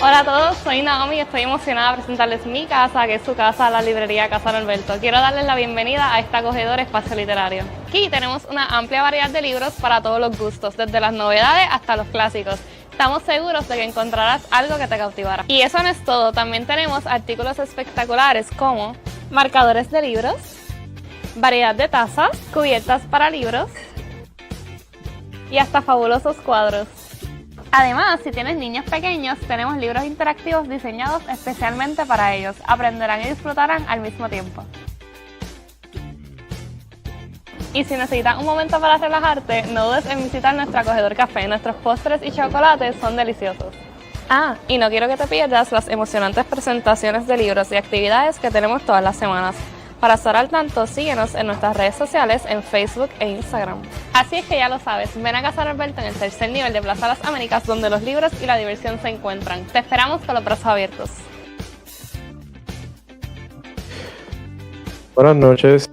Hola a todos, soy Naomi y estoy emocionada de presentarles mi casa, que es su casa, la librería Casa Norberto. Quiero darles la bienvenida a este acogedor espacio literario. Aquí tenemos una amplia variedad de libros para todos los gustos, desde las novedades hasta los clásicos. Estamos seguros de que encontrarás algo que te cautivará. Y eso no es todo, también tenemos artículos espectaculares como marcadores de libros, variedad de tazas, cubiertas para libros y hasta fabulosos cuadros. Además, si tienes niños pequeños, tenemos libros interactivos diseñados especialmente para ellos. Aprenderán y disfrutarán al mismo tiempo. Y si necesitas un momento para relajarte, no dudes en visitar nuestro acogedor café. Nuestros postres y chocolates son deliciosos. Y no quiero que te pierdas las emocionantes presentaciones de libros y actividades que tenemos todas las semanas. Para estar al tanto, síguenos en nuestras redes sociales en Facebook e Instagram. Así es que ya lo sabes, ven a Casa Norberto en el tercer nivel de Plaza Las Américas, donde los libros y la diversión se encuentran. Te esperamos con los brazos abiertos. Buenas noches,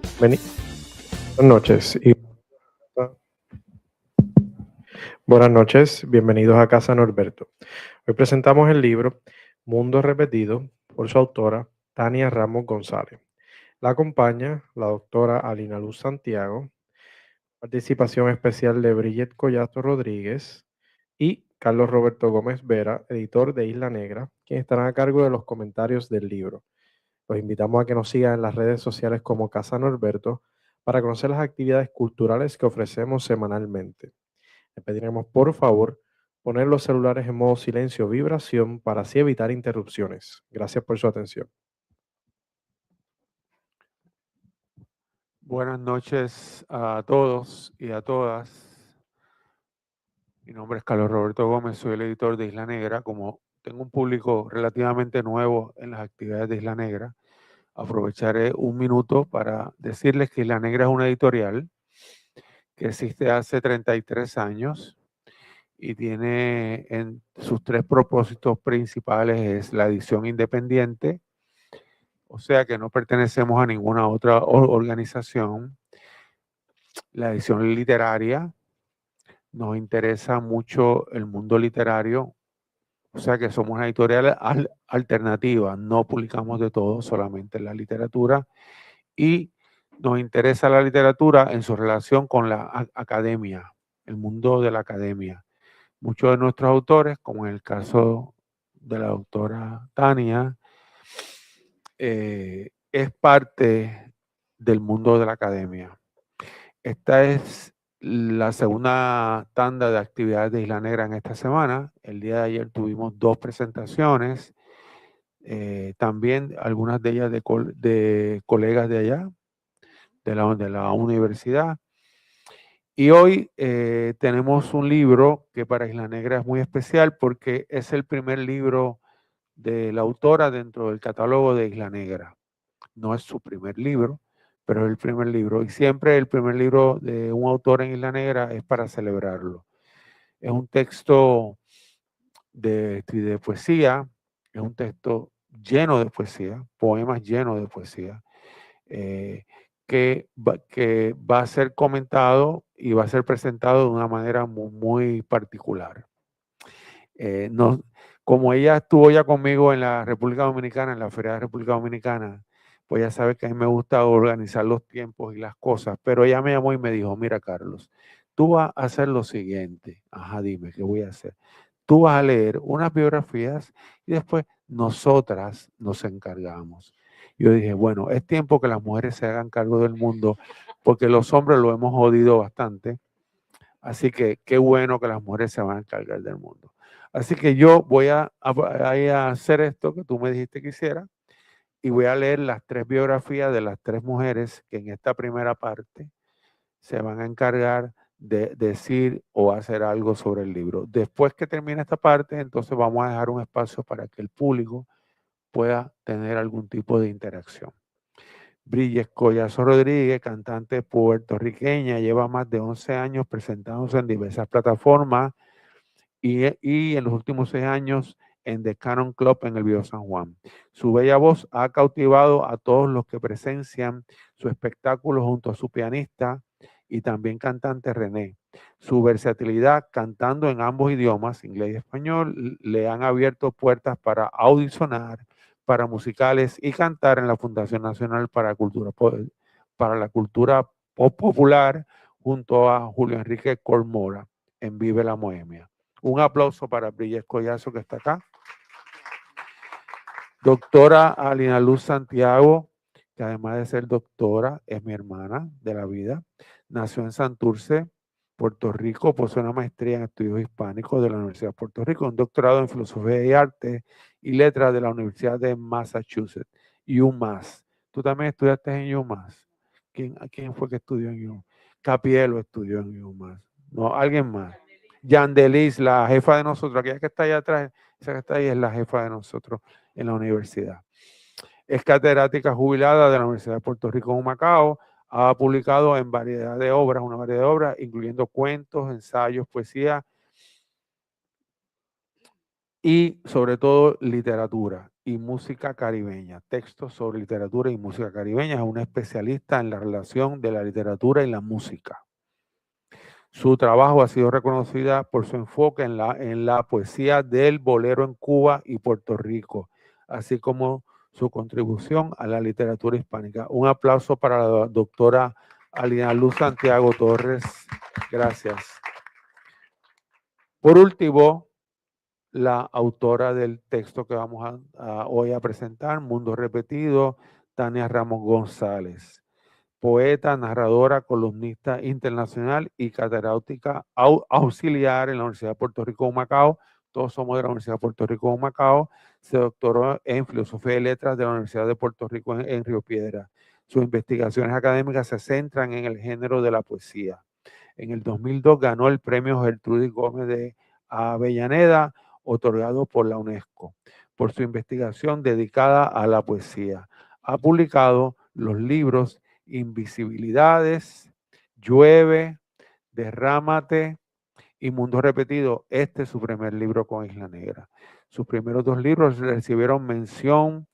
Buenas noches, bienvenidos a Casa Norberto. Hoy presentamos el libro Mundo Repetido por su autora Tania Ramos González. La acompaña la doctora Alina Luz Santiago, participación especial de Bridget Collazo Rodríguez y Carlos Roberto Gómez Vera, editor de Isla Negra, quienes estarán a cargo de los comentarios del libro. Los invitamos a que nos sigan en las redes sociales como Casa Norberto para conocer las actividades culturales que ofrecemos semanalmente. Le pediremos, por favor, poner los celulares en modo silencio o vibración para así evitar interrupciones. Gracias por su atención. Buenas noches a todos y a todas. Mi nombre es Carlos Roberto Gómez, soy el editor de Isla Negra. Como tengo un público relativamente nuevo en las actividades de Isla Negra, aprovecharé un minuto para decirles que Isla Negra es una editorial que existe hace 33 años y tiene en sus tres propósitos principales es la edición independiente, o sea que no pertenecemos a ninguna otra organización. La edición literaria, nos interesa mucho el mundo literario, o sea que somos una editorial alternativa, no publicamos de todo, solamente la literatura, y nos interesa la literatura en su relación con la academia, el mundo de la academia. Muchos de nuestros autores, como en el caso de la doctora Tania, es parte del mundo de la academia. Esta es la segunda tanda de actividades de Isla Negra en esta semana. El día de ayer tuvimos 2 presentaciones, también algunas de ellas de colegas de allá, de la universidad. Y hoy tenemos un libro que para Isla Negra es muy especial porque es el primer libro de la autora dentro del catálogo de Isla Negra. No es su primer libro, pero es el primer libro. Y siempre el primer libro de un autor en Isla Negra es para celebrarlo. Es un texto de poesía, es un texto lleno de poesía, poemas llenos de poesía, que va a ser comentado y va a ser presentado de una manera muy particular. Como ella estuvo ya conmigo en la República Dominicana, en la Feria de República Dominicana, pues ya sabe que a mí me gusta organizar los tiempos y las cosas, pero ella me llamó y me dijo, mira Carlos, tú vas a hacer lo siguiente. Ajá, dime, ¿qué voy a hacer? Tú vas a leer unas biografías y después nosotras nos encargamos. Yo dije, bueno, es tiempo que las mujeres se hagan cargo del mundo, porque los hombres lo hemos jodido bastante. Así que qué bueno que las mujeres se van a encargar del mundo. Así que yo voy a hacer esto que tú me dijiste que hiciera y voy a leer las 3 biografías de las 3 mujeres que en esta primera parte se van a encargar de decir o hacer algo sobre el libro. Después que termine esta parte, entonces vamos a dejar un espacio para que el público pueda tener algún tipo de interacción. Bridget Collazo Rodríguez, cantante puertorriqueña, lleva más de 11 años presentándose en diversas plataformas y en los últimos 6 años en The Canon Club en el Viejo San Juan. Su bella voz ha cautivado a todos los que presencian su espectáculo junto a su pianista y también cantante René. Su versatilidad cantando en ambos idiomas, inglés y español, le han abierto puertas para audicionar, para musicales y cantar en la Fundación Nacional para la Cultura Popular junto a Julio Enrique Colmora en Vive la Bohemia. Un aplauso para Brilles Collazo, que está acá. Doctora Alina Luz Santiago, que además de ser doctora, es mi hermana de la vida. Nació en Santurce, Puerto Rico, posee una maestría en estudios hispánicos de la Universidad de Puerto Rico, un doctorado en filosofía y arte y letras de la Universidad de Massachusetts, UMass. Tú también estudiaste en UMass. ¿Quién fue que estudió en UMass? Capielo estudió en UMass. No, alguien más. Yandelis, la jefa de nosotros, aquella que está allá atrás, esa que está ahí es la jefa de nosotros en la universidad. Es catedrática jubilada de la Universidad de Puerto Rico en Humacao. Ha publicado en una variedad de obras, incluyendo cuentos, ensayos, poesía y sobre todo literatura y música caribeña. Textos sobre literatura y música caribeña. Es una especialista en la relación de la literatura y la música. Su trabajo ha sido reconocida por su enfoque en la poesía del bolero en Cuba y Puerto Rico, así como su contribución a la literatura hispánica. Un aplauso para la doctora Alina Luz Santiago Torres. Gracias. Por último, la autora del texto que vamos hoy a presentar, Mundo Repetido, Tania Ramos González. Poeta, narradora, columnista internacional y catedrática auxiliar en la Universidad de Puerto Rico Humacao. Todos somos de la Universidad de Puerto Rico Humacao. Se doctoró en Filosofía y Letras de la Universidad de Puerto Rico en Río Piedras. Sus investigaciones académicas se centran en el género de la poesía. En el 2002 ganó el premio Gertrudis Gómez de Avellaneda, otorgado por la UNESCO, por su investigación dedicada a la poesía. Ha publicado los libros Invisibilidades, Llueve, Derrámate y Mundo Repetido. Este es su primer libro con Isla Negra. Sus primeros 2 libros recibieron mención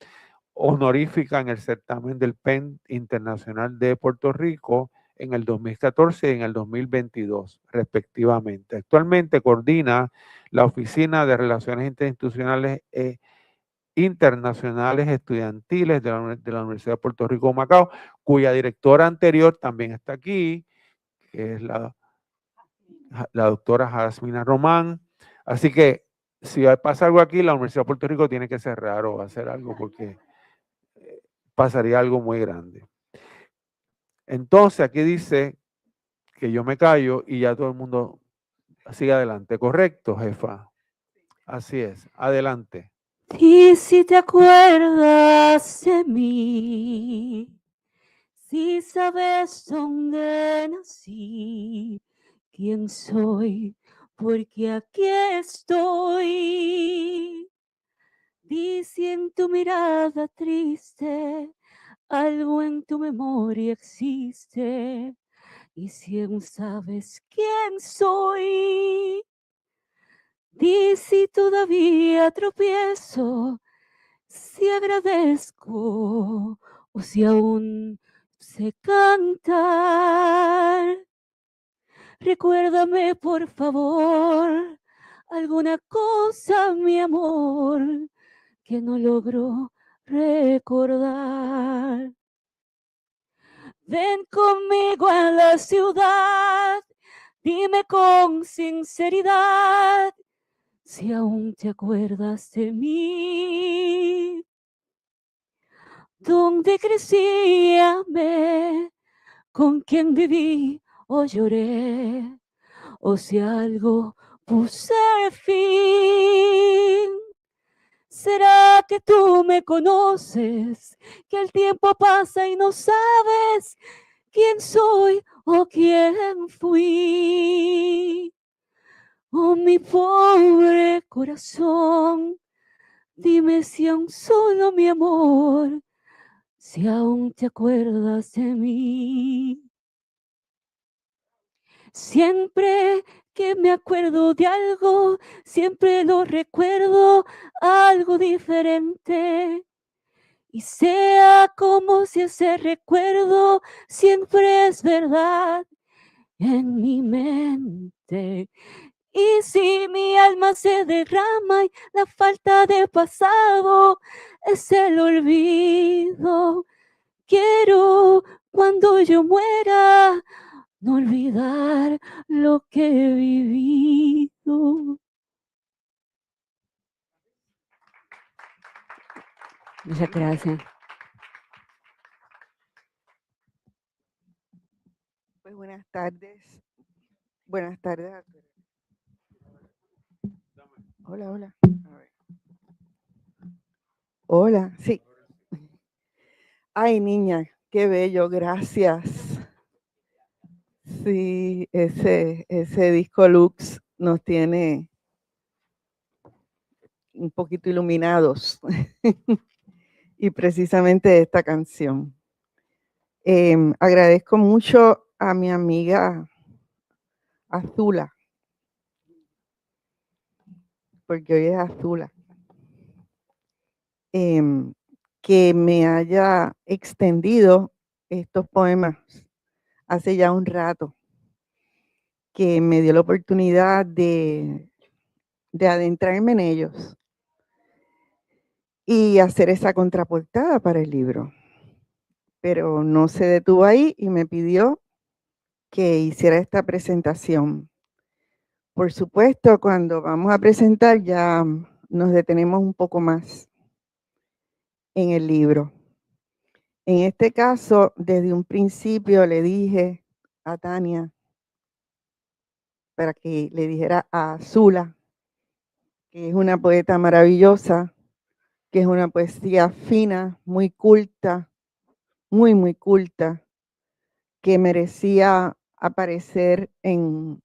honorífica en el certamen del PEN Internacional de Puerto Rico en el 2014 y en el 2022, respectivamente. Actualmente coordina la Oficina de Relaciones Interinstitucionales Internacionales Estudiantiles de la Universidad de Puerto Rico Humacao, cuya directora anterior también está aquí, que es la doctora Jasmina Román. Así que si pasa algo aquí, la Universidad de Puerto Rico tiene que cerrar o hacer algo porque pasaría algo muy grande. Entonces aquí dice que yo me callo y ya todo el mundo sigue adelante. ¿Correcto, jefa? Así es. Adelante. Y si te acuerdas de mí, si sabes dónde nací, quién soy, porque aquí estoy. Dice en tu mirada triste, algo en tu memoria existe. Y si aún sabes quién soy, di si todavía tropiezo, si agradezco o si aún sé cantar. Recuérdame, por favor, alguna cosa, mi amor, que no logro recordar. Ven conmigo a la ciudad, dime con sinceridad si aún te acuerdas de mí. ¿Dónde crecí, amé? ¿Con quién viví o lloré? O si algo puse fin. ¿Será que tú me conoces? Que el tiempo pasa y no sabes quién soy o quién fui. Oh, mi pobre corazón, dime si aún solo mi amor, si aún te acuerdas de mí. Siempre que me acuerdo de algo, siempre lo recuerdo algo diferente. Y sea como si ese recuerdo siempre es verdad, en mi mente. Y si mi alma se derrama y la falta de pasado es el olvido, quiero cuando yo muera no olvidar lo que he vivido. Muchas gracias. Pues buenas tardes. Buenas tardes a todos. Hola, hola. A ver. Hola, sí. Ay, niña, qué bello, gracias. Sí, ese disco Lux nos tiene un poquito iluminados. Y precisamente esta canción. Agradezco mucho a mi amiga Azula, porque hoy es Azula, que me haya extendido estos poemas hace ya un rato, que me dio la oportunidad de adentrarme en ellos y hacer esa contraportada para el libro. Pero no se detuvo ahí y me pidió que hiciera esta presentación. Por supuesto, cuando vamos a presentar ya nos detenemos un poco más en el libro. En este caso, desde un principio le dije a Tania, para que le dijera a Azula, que es una poeta maravillosa, que es una poesía fina, muy culta, muy culta, que merecía aparecer en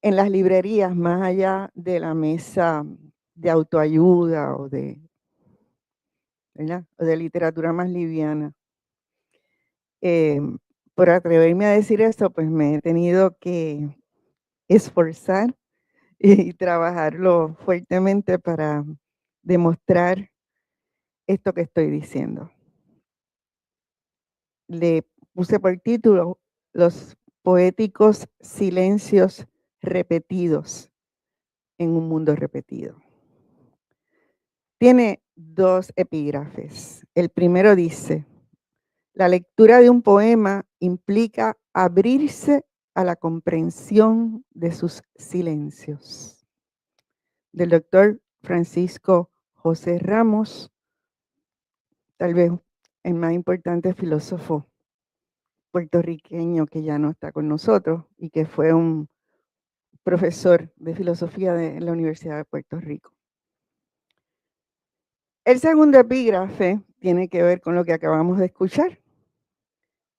las librerías, más allá de la mesa de autoayuda o de, ¿verdad?, o de literatura más liviana. Por atreverme a decir esto, pues me he tenido que esforzar y trabajarlo fuertemente para demostrar esto que estoy diciendo. Le puse por título Los poéticos silencios repetidos en un mundo repetido. Tiene dos epígrafes. El primero dice: la lectura de un poema implica abrirse a la comprensión de sus silencios. Del doctor Francisco José Ramos, tal vez el más importante filósofo puertorriqueño que ya no está con nosotros y que fue un profesor de filosofía de la Universidad de Puerto Rico. El segundo epígrafe tiene que ver con lo que acabamos de escuchar.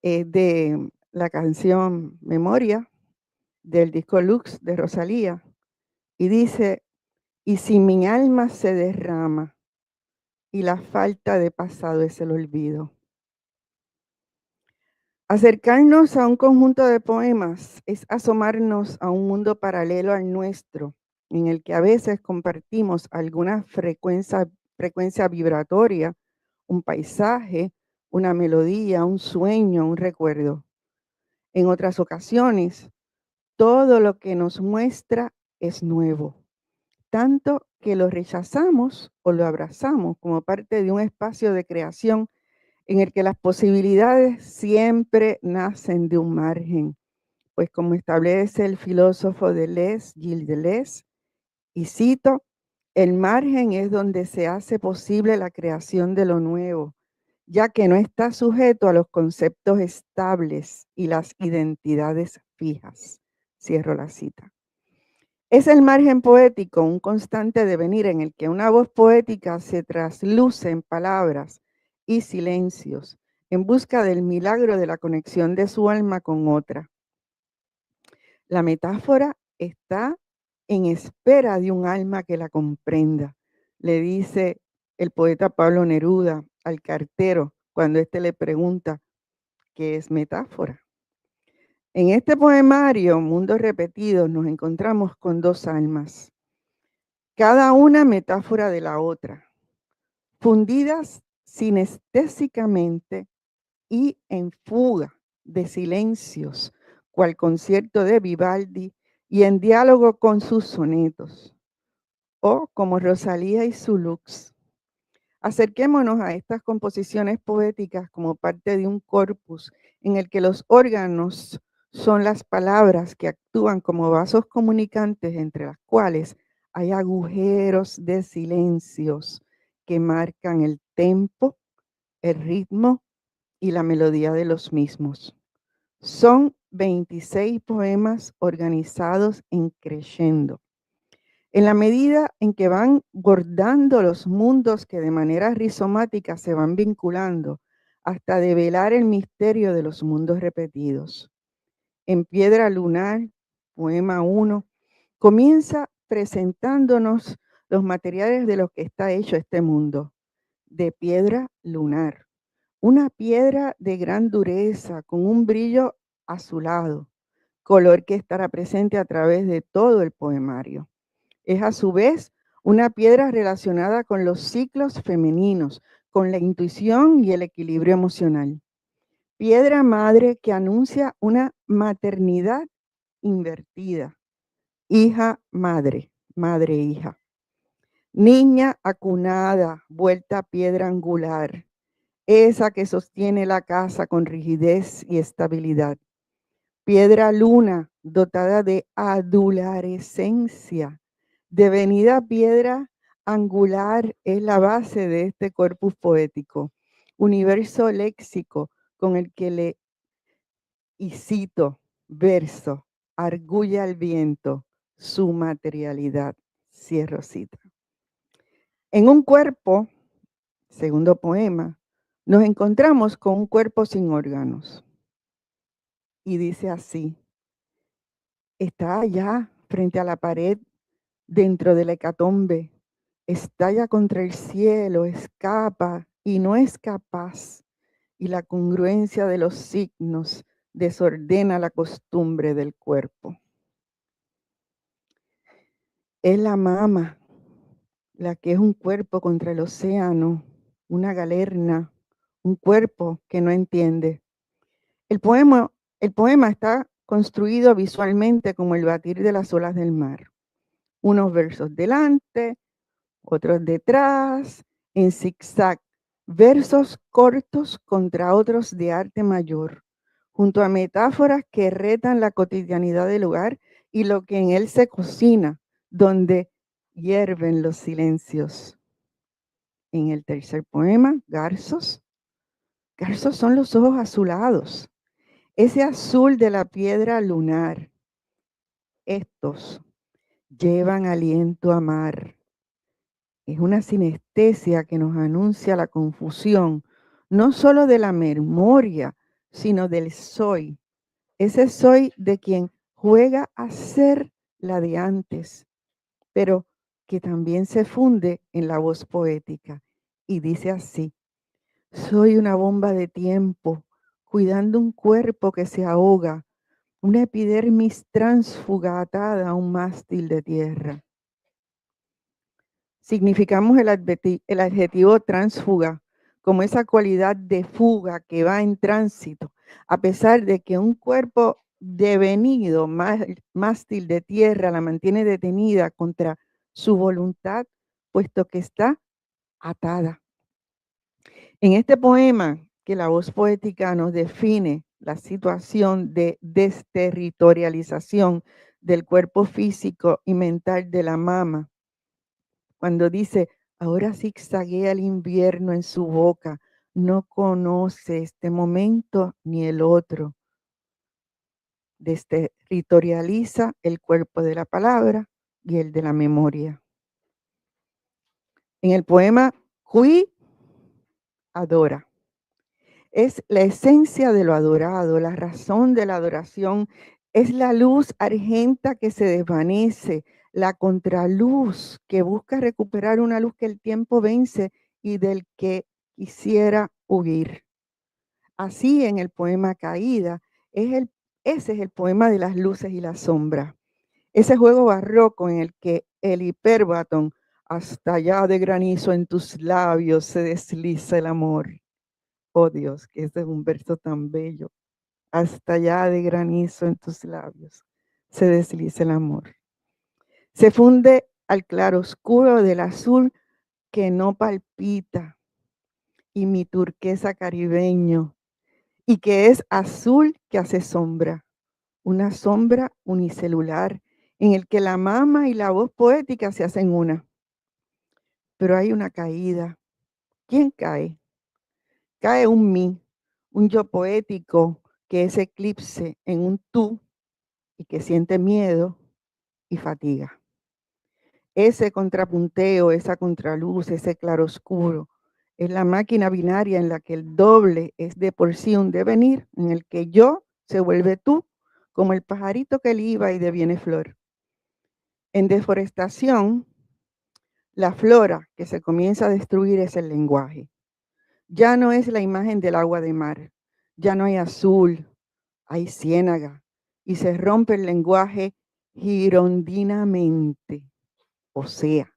Es de la canción Memoria del disco Lux de Rosalía y dice: y si mi alma se derrama y la falta de pasado es el olvido. Acercarnos a un conjunto de poemas es asomarnos a un mundo paralelo al nuestro, en el que a veces compartimos alguna frecuencia vibratoria, un paisaje, una melodía, un sueño, un recuerdo. En otras ocasiones, todo lo que nos muestra es nuevo, tanto que lo rechazamos o lo abrazamos como parte de un espacio de creación en el que las posibilidades siempre nacen de un margen, pues como establece el filósofo Gilles Deleuze, y cito: el margen es donde se hace posible la creación de lo nuevo, ya que no está sujeto a los conceptos estables y las identidades fijas. Cierro la cita. Es el margen poético, un constante devenir en el que una voz poética se trasluce en palabras y silencios en busca del milagro de la conexión de su alma con otra. La metáfora está en espera de un alma que la comprenda, le dice el poeta Pablo Neruda al cartero cuando éste le pregunta qué es metáfora. En este poemario, Mundos Repetidos, nos encontramos con dos almas, cada una metáfora de la otra, fundidas sinestésicamente y en fuga de silencios, cual concierto de Vivaldi y en diálogo con sus sonetos, o como Rosalía y su Lux. Acerquémonos a estas composiciones poéticas como parte de un corpus en el que los órganos son las palabras que actúan como vasos comunicantes entre las cuales hay agujeros de silencios que marcan el tempo, el ritmo y la melodía de los mismos. Son 26 poemas organizados en crescendo. En la medida en que van bordando los mundos que de manera rizomática se van vinculando hasta develar el misterio de los mundos repetidos. En Piedra Lunar, poema 1, comienza presentándonos los materiales de los que está hecho este mundo, de piedra lunar. Una piedra de gran dureza, con un brillo azulado, color que estará presente a través de todo el poemario. Es a su vez una piedra relacionada con los ciclos femeninos, con la intuición y el equilibrio emocional. Piedra madre que anuncia una maternidad invertida. Hija madre, madre hija. Niña acunada, vuelta a piedra angular, esa que sostiene la casa con rigidez y estabilidad. Piedra luna, dotada de adularescencia. Devenida piedra angular es la base de este corpus poético, universo léxico con el que le, y cito, verso, argulla el viento, su materialidad. Cierro cita. En un cuerpo, segundo poema, nos encontramos con un cuerpo sin órganos. Y dice así, está allá frente a la pared, dentro de la hecatombe, estalla contra el cielo, escapa y no es capaz, y la congruencia de los signos desordena la costumbre del cuerpo. Es la mama, la que es un cuerpo contra el océano, una galerna, un cuerpo que no entiende. El poema está construido visualmente como el batir de las olas del mar. Unos versos delante, otros detrás, en zigzag, versos cortos contra otros de arte mayor, junto a metáforas que retan la cotidianidad del lugar y lo que en él se cocina, donde hierven los silencios. En el tercer poema, Garzos. Garzos son los ojos azulados, ese azul de la piedra lunar. Estos llevan aliento a mar. Es una sinestesia que nos anuncia la confusión, no solo de la memoria, sino del soy. Ese soy de quien juega a ser la de antes, pero que también se funde en la voz poética. Y dice así, soy una bomba de tiempo, cuidando un cuerpo que se ahoga, una epidermis tránsfuga atada a un mástil de tierra. Significamos el adjetivo tránsfuga como esa cualidad de fuga que va en tránsito, a pesar de que un cuerpo devenido, mástil de tierra, la mantiene detenida contra su voluntad, puesto que está atada. En este poema, que la voz poética nos define la situación de desterritorialización del cuerpo físico y mental de la mama, cuando dice, ahora zigzaguea el invierno en su boca, no conoce este momento ni el otro. Desterritorializa el cuerpo de la palabra y el de la memoria. En el poema, Cui adora. Es la esencia de lo adorado, la razón de la adoración, es la luz argenta que se desvanece, la contraluz que busca recuperar una luz que el tiempo vence y del que quisiera huir. Así en el poema Caída, ese es el poema de las luces y las sombras. Ese juego barroco en el que el hipérbaton, hasta allá de granizo en tus labios se desliza el amor. Oh Dios, que este es un verso tan bello. hasta allá de granizo en tus labios se desliza el amor. Se funde al claroscuro del azul que no palpita y mi turquesa caribeño y que es azul que hace sombra, una sombra unicelular en el que la mama y la voz poética se hacen una. Pero hay una caída. ¿Quién cae? Cae un mí, un yo poético que es eclipse en un tú y que siente miedo y fatiga. Ese contrapunteo, esa contraluz, ese claroscuro, es la máquina binaria en la que el doble es de por sí un devenir, en el que yo se vuelve tú, como el pajarito que liba y deviene flor. En deforestación, la flora que se comienza a destruir es el lenguaje. Ya no es la imagen del agua de mar, ya no hay azul, hay ciénaga, y se rompe el lenguaje girondinamente, o sea,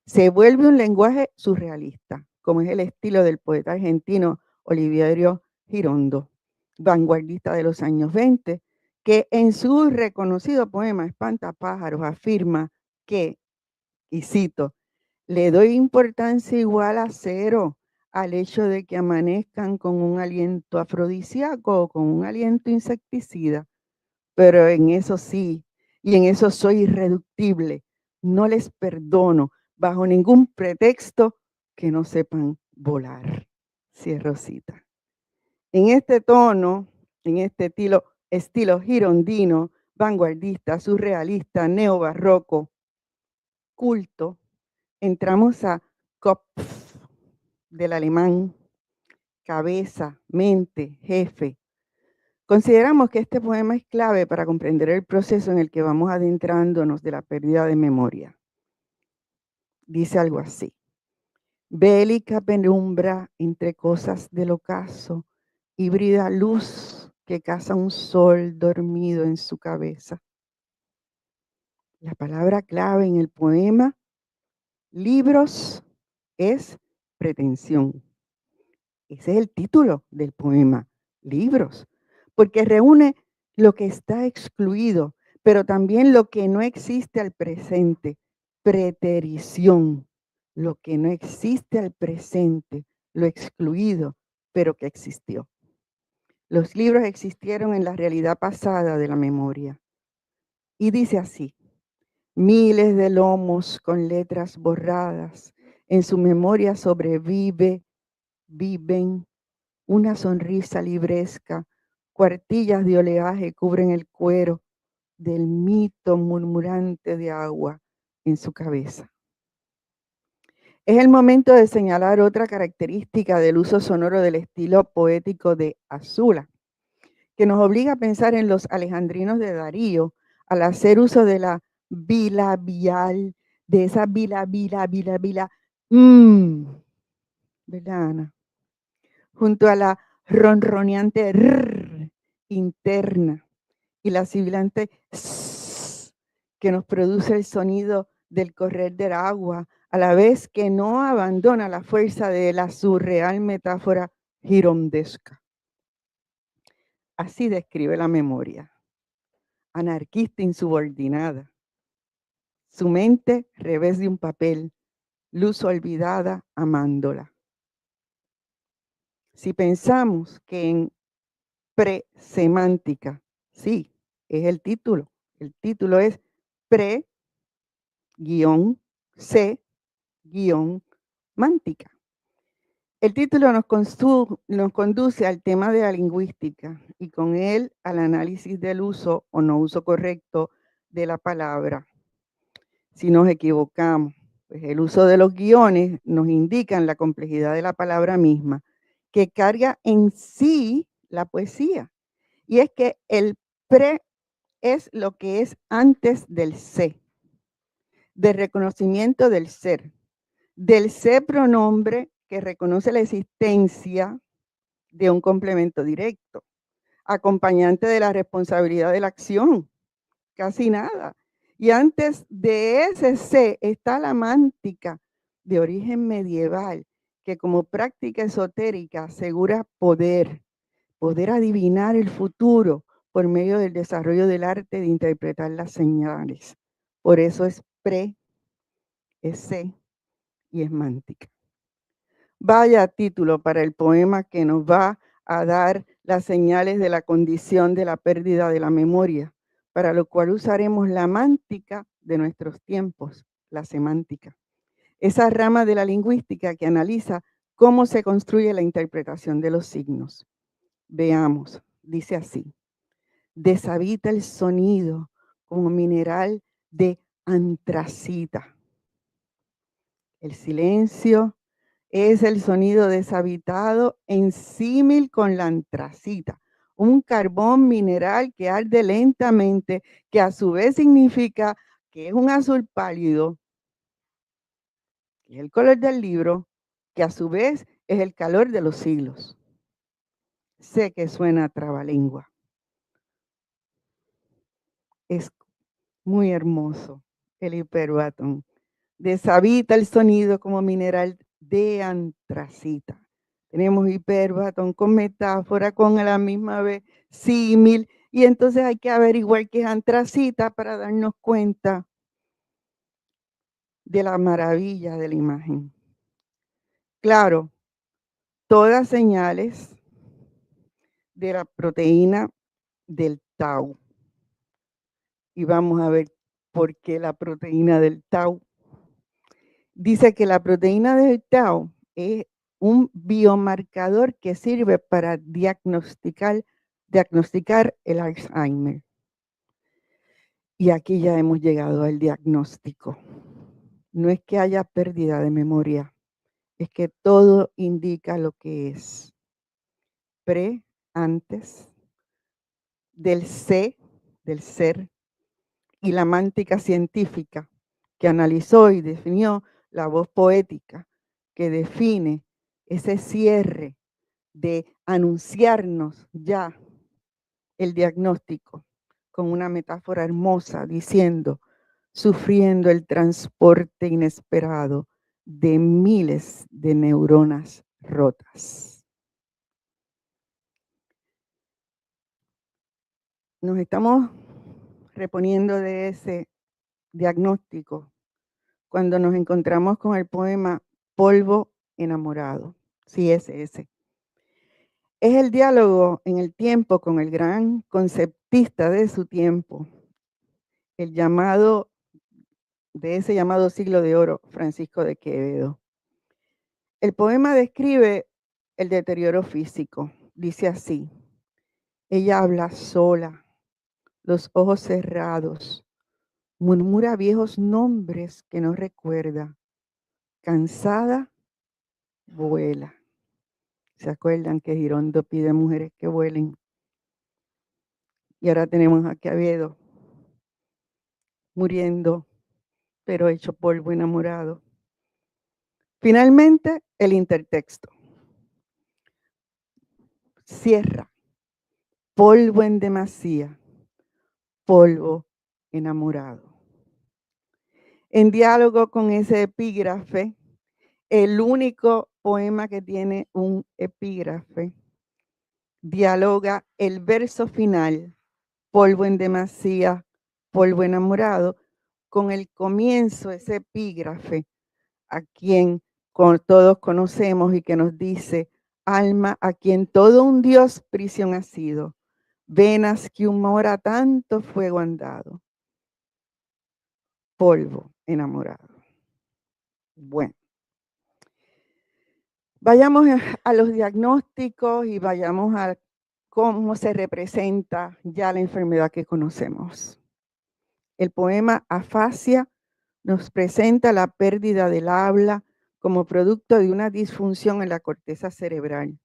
se vuelve un lenguaje surrealista, como es el estilo del poeta argentino Oliverio Girondo, vanguardista de los años 20, que en su reconocido poema Espantapájaros afirma que, y cito, le doy importancia igual a cero al hecho de que amanezcan con un aliento afrodisíaco o con un aliento insecticida, pero en eso sí, y en eso soy irreductible, no les perdono bajo ningún pretexto que no sepan volar. Cierro cita. En este tono, en este estilo girondino, vanguardista, surrealista, neobarroco, culto, entramos a Kopf, del alemán, cabeza, mente, jefe. Consideramos que este poema es clave para comprender el proceso en el que vamos adentrándonos de la pérdida de memoria. Dice algo así: bélica penumbra entre cosas del ocaso, híbrida luz que caza un sol dormido en su cabeza. La palabra clave en el poema libros es pretensión. Ese es el título del poema, libros, porque reúne lo que está excluido, pero también lo que no existe al presente, preterición, lo que no existe al presente, lo excluido, pero que existió. Los libros existieron en la realidad pasada de la memoria. Y dice así: miles de lomos con letras borradas, en su memoria sobreviven una sonrisa libresca, cuartillas de oleaje cubren el cuero del mito murmurante de agua en su cabeza. Es el momento de señalar otra característica del uso sonoro del estilo poético de Azula, que nos obliga a pensar en los alejandrinos de Darío al hacer uso de la bilabial, de esa bila, ¿verdad, Ana? Junto a la ronroneante rrr interna y la sibilante s que nos produce el sonido del correr del agua, a la vez que no abandona la fuerza de la surreal metáfora girondesca. Así describe la memoria: anarquista insubordinada, su mente revés de un papel, luz olvidada amándola. Si pensamos que en presemántica, sí, es el título es pre-se-mántica. El título nos conduce al tema de la lingüística y con él al análisis del uso o no uso correcto de la palabra. Si nos equivocamos, pues el uso de los guiones nos indican la complejidad de la palabra misma, que carga en sí la poesía. Y es que el pre es lo que es antes del se, del reconocimiento del ser pronombre que reconoce la existencia de un complemento directo, acompañante de la responsabilidad de la acción, casi nada. Y antes de ese se está la mántica de origen medieval, que como práctica esotérica asegura poder poder adivinar el futuro por medio del desarrollo del arte de interpretar las señales. Por eso es pre, es se y es mántica. Vaya título para el poema que nos va a dar las señales de la condición de la pérdida de la memoria, para lo cual usaremos la mántica de nuestros tiempos, la semántica. Esa rama de la lingüística que analiza cómo se construye la interpretación de los signos. Veamos, dice así: deshabita el sonido como mineral de antracita. El silencio es el sonido deshabitado en símil con la antracita, un carbón mineral que arde lentamente, que a su vez significa que es un azul pálido, que es el color del libro, que a su vez es el calor de los siglos. Sé que suena trabalengua. Es muy hermoso el hiperbatón. Deshabita el sonido como mineral de antracita. Tenemos hiperbatón con metáfora, con a la misma vez símil, y entonces hay que averiguar qué es antracita para darnos cuenta de la maravilla de la imagen. Claro, todas señales de la proteína del tau. Y vamos a ver por qué la proteína del tau. Dice que la proteína del tau es un biomarcador que sirve para diagnosticar el Alzheimer. Y aquí ya hemos llegado al diagnóstico. No es que haya pérdida de memoria, es que todo indica lo que es. Antes, del ser, y la mántica científica que analizó y definió la voz poética, que define ese cierre de anunciarnos ya el diagnóstico con una metáfora hermosa diciendo: sufriendo el transporte inesperado de miles de neuronas rotas. Nos estamos reponiendo de ese diagnóstico cuando nos encontramos con el poema Polvo enamorado. Sí, ese. Es el diálogo en el tiempo con el gran conceptista de su tiempo, el llamado, de ese llamado siglo de oro, Francisco de Quevedo. El poema describe el deterioro físico. Dice así: ella habla sola, los ojos cerrados, murmura viejos nombres que no recuerda, cansada, vuela. ¿Se acuerdan que Girondo pide mujeres que vuelen? Y ahora tenemos a Quevedo muriendo, pero hecho polvo enamorado. Finalmente, el intertexto. Cierra. Polvo en demasía. Polvo enamorado. En diálogo con ese epígrafe, el único poema que tiene un epígrafe, dialoga el verso final, polvo en demasía, polvo enamorado, con el comienzo, ese epígrafe, a quien todos conocemos y que nos dice: alma a quien todo un Dios prisión ha sido, venas que un amor a tanto fuego han dado, polvo enamorado. Bueno, vayamos a los diagnósticos y vayamos a cómo se representa ya la enfermedad que conocemos. El poema Afasia nos presenta la pérdida del habla como producto de una disfunción en la corteza cerebral.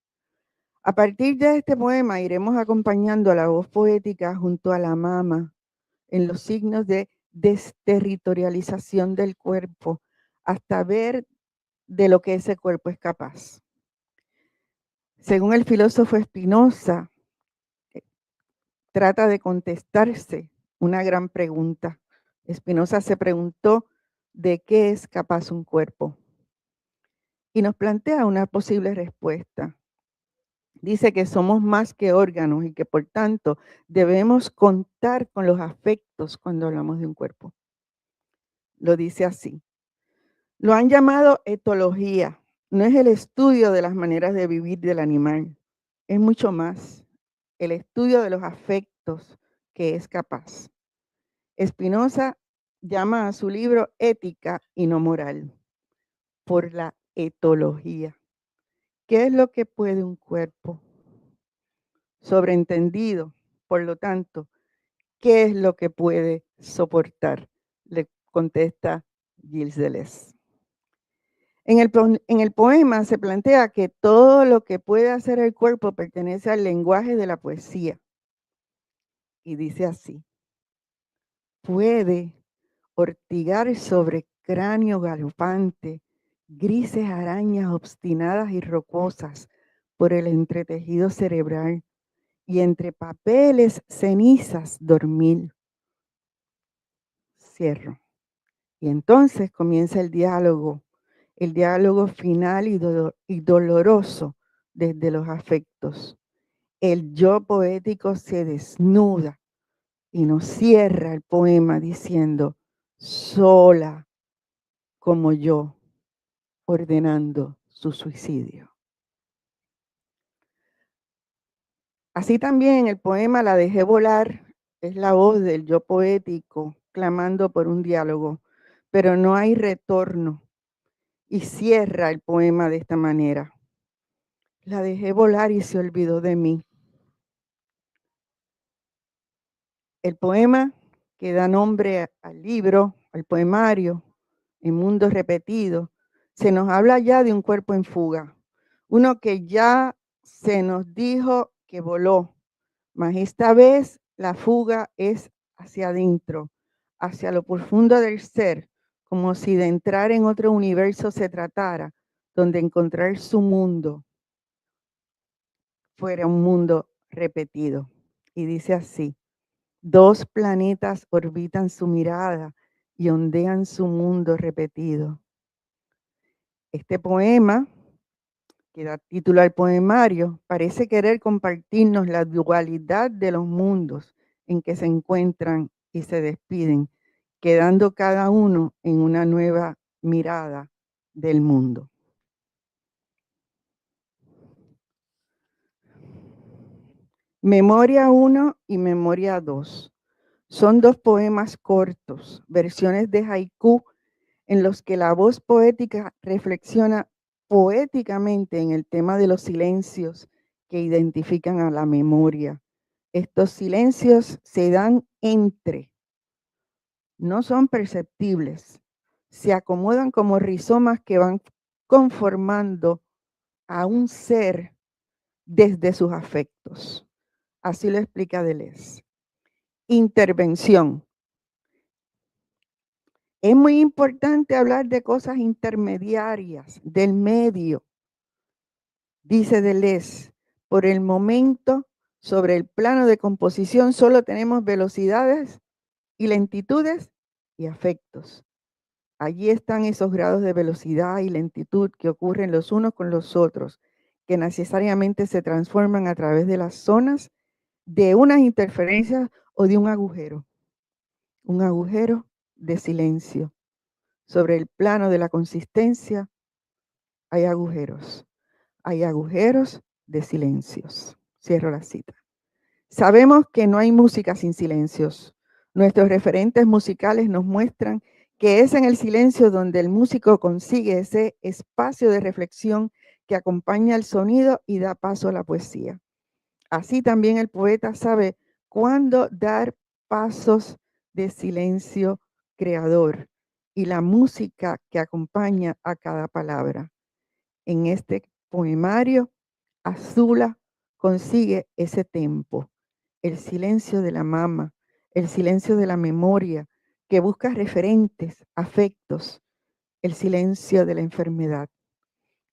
A partir de este poema iremos acompañando a la voz poética junto a la mama en los signos de desterritorialización del cuerpo hasta ver de lo que ese cuerpo es capaz. Según el filósofo Spinoza, trata de contestarse una gran pregunta. Spinoza se preguntó: ¿de qué es capaz un cuerpo? Y nos plantea una posible respuesta. Dice que somos más que órganos y que por tanto debemos contar con los afectos cuando hablamos de un cuerpo. Lo dice así. Lo han llamado etología. No es el estudio de las maneras de vivir del animal. Es mucho más. El estudio de los afectos que es capaz. Spinoza llama a su libro Ética y no moral, por la etología. ¿Qué es lo que puede un cuerpo? Sobreentendido, por lo tanto, ¿qué es lo que puede soportar? Le contesta Gilles Deleuze. En el poema se plantea que todo lo que puede hacer el cuerpo pertenece al lenguaje de la poesía. Y dice así: puede ortigar sobre cráneo galopante, grises arañas obstinadas y rocosas por el entretejido cerebral, y entre papeles cenizas dormir. Cierro. Y entonces comienza el diálogo final y doloroso desde los afectos. El yo poético se desnuda y nos cierra el poema diciendo, sola como yo, ordenando su suicidio. Así también en el poema La dejé volar es la voz del yo poético clamando por un diálogo, pero no hay retorno. Y cierra el poema de esta manera. La dejé volar y se olvidó de mí. El poema que da nombre al libro, al poemario, en Mundos Repetidos, se nos habla ya de un cuerpo en fuga. Uno que ya se nos dijo que voló, mas esta vez la fuga es hacia adentro, hacia lo profundo del ser, como si de entrar en otro universo se tratara, donde encontrar su mundo fuera un mundo repetido. Y dice así: dos planetas orbitan su mirada y ondean su mundo repetido. Este poema, que da título al poemario, parece querer compartirnos la dualidad de los mundos en que se encuentran y se despiden, quedando cada uno en una nueva mirada del mundo. Memoria 1 y Memoria 2 son dos poemas cortos, versiones de haiku, en los que la voz poética reflexiona poéticamente en el tema de los silencios que identifican a la memoria. Estos silencios se dan entre, no son perceptibles, se acomodan como rizomas que van conformando a un ser desde sus afectos. Así lo explica Deleuze. Intervención. Es muy importante hablar de cosas intermediarias, del medio. Dice Deleuze, por el momento, sobre el plano de composición solo tenemos velocidades y lentitudes y afectos. Allí están esos grados de velocidad y lentitud que ocurren los unos con los otros, que necesariamente se transforman a través de las zonas de unas interferencias o de un agujero de silencio. Sobre el plano de la consistencia hay agujeros de silencios. Cierro la cita. Sabemos que no hay música sin silencios. Nuestros referentes musicales nos muestran que es en el silencio donde el músico consigue ese espacio de reflexión que acompaña el sonido y da paso a la poesía. Así también el poeta sabe cuándo dar pasos de silencio creador y la música que acompaña a cada palabra. En este poemario, Azula consigue ese tempo, el silencio de la mama, el silencio de la memoria, que busca referentes, afectos, el silencio de la enfermedad.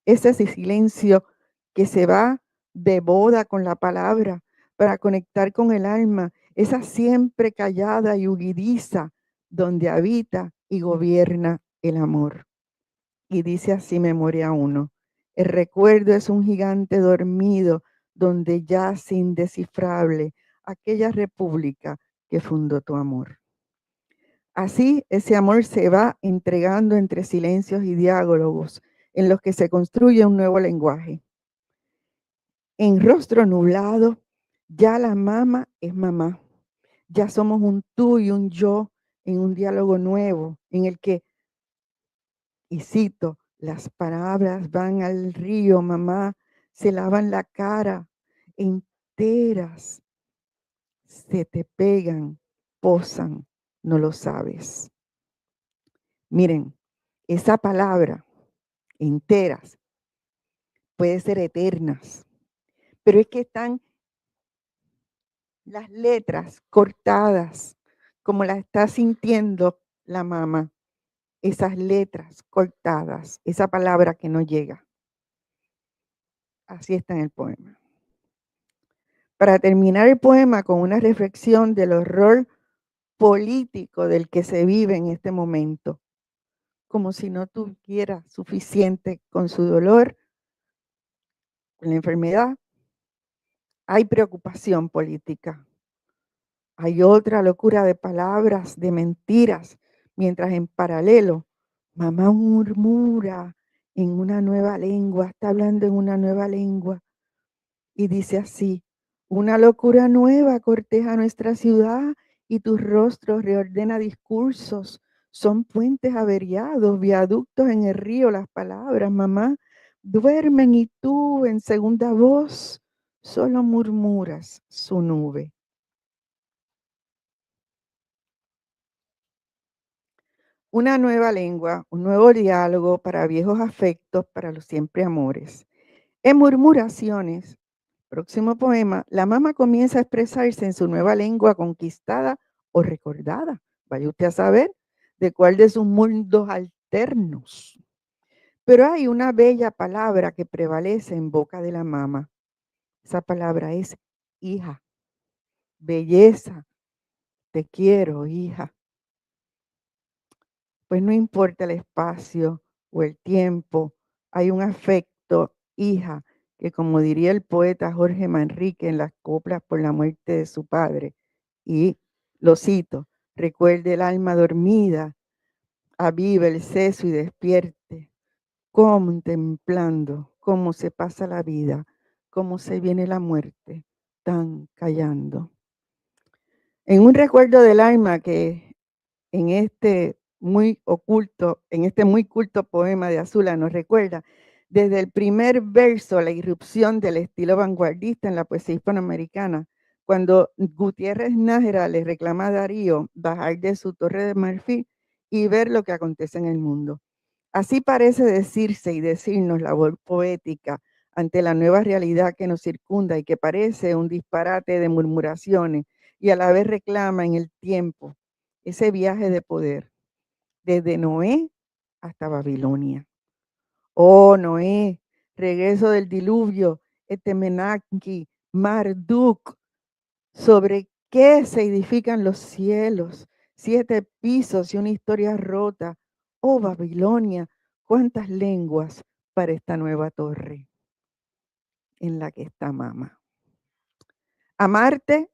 Es ese silencio que se va de boda con la palabra para conectar con el alma, esa siempre callada y huidiza donde habita y gobierna el amor. Y dice así Memoria 1, el recuerdo es un gigante dormido donde yace indescifrable aquella república que fundó tu amor. Así, ese amor se va entregando entre silencios y diálogos en los que se construye un nuevo lenguaje. En rostro nublado, ya la mama es mamá. Ya somos un tú y un yo en un diálogo nuevo en el que, y cito, las palabras van al río, mamá, se lavan la cara enteras, se te pegan, posan, no lo sabes. Miren, esa palabra, enteras, puede ser eternas, pero es que están las letras cortadas, como la está sintiendo la mamá, esas letras cortadas, esa palabra que no llega. Así está en el poema. Para terminar el poema con una reflexión del horror político del que se vive en este momento, como si no tuviera suficiente con su dolor, con la enfermedad, hay preocupación política. Hay otra locura de palabras, de mentiras, mientras en paralelo, mamá murmura en una nueva lengua, está hablando en una nueva lengua y dice así: una locura nueva corteja nuestra ciudad y tu rostro reordena discursos. Son puentes averiados, viaductos en el río, las palabras, mamá, duermen y tú en segunda voz solo murmuras su nube. Una nueva lengua, un nuevo diálogo para viejos afectos, para los siempre amores. En Murmuraciones, próximo poema, la mama comienza a expresarse en su nueva lengua conquistada o recordada. Vaya usted a saber de cuál de sus mundos alternos. Pero hay una bella palabra que prevalece en boca de la mama. Esa palabra es hija, belleza, te quiero, hija. Pues no importa el espacio o el tiempo, hay un afecto, hija, que como diría el poeta Jorge Manrique en las coplas por la muerte de su padre, y lo cito: recuerde el alma dormida, aviva el seso y despierte, contemplando cómo se pasa la vida, cómo se viene la muerte, tan callando. En un recuerdo del alma que en este muy culto poema de Azula nos recuerda desde el primer verso la irrupción del estilo vanguardista en la poesía hispanoamericana, cuando Gutiérrez Nájera le reclama a Darío bajar de su torre de marfil y ver lo que acontece en el mundo. Así parece decirse y decirnos la voz poética ante la nueva realidad que nos circunda y que parece un disparate de murmuraciones y a la vez reclama en el tiempo ese viaje de poder, desde Noé hasta Babilonia. Oh, Noé, regreso del diluvio, Etemenanki, Marduk, ¿sobre qué se edifican los cielos? 7 pisos y una historia rota. Oh, Babilonia, cuántas lenguas para esta nueva torre en la que está mamá. Amarte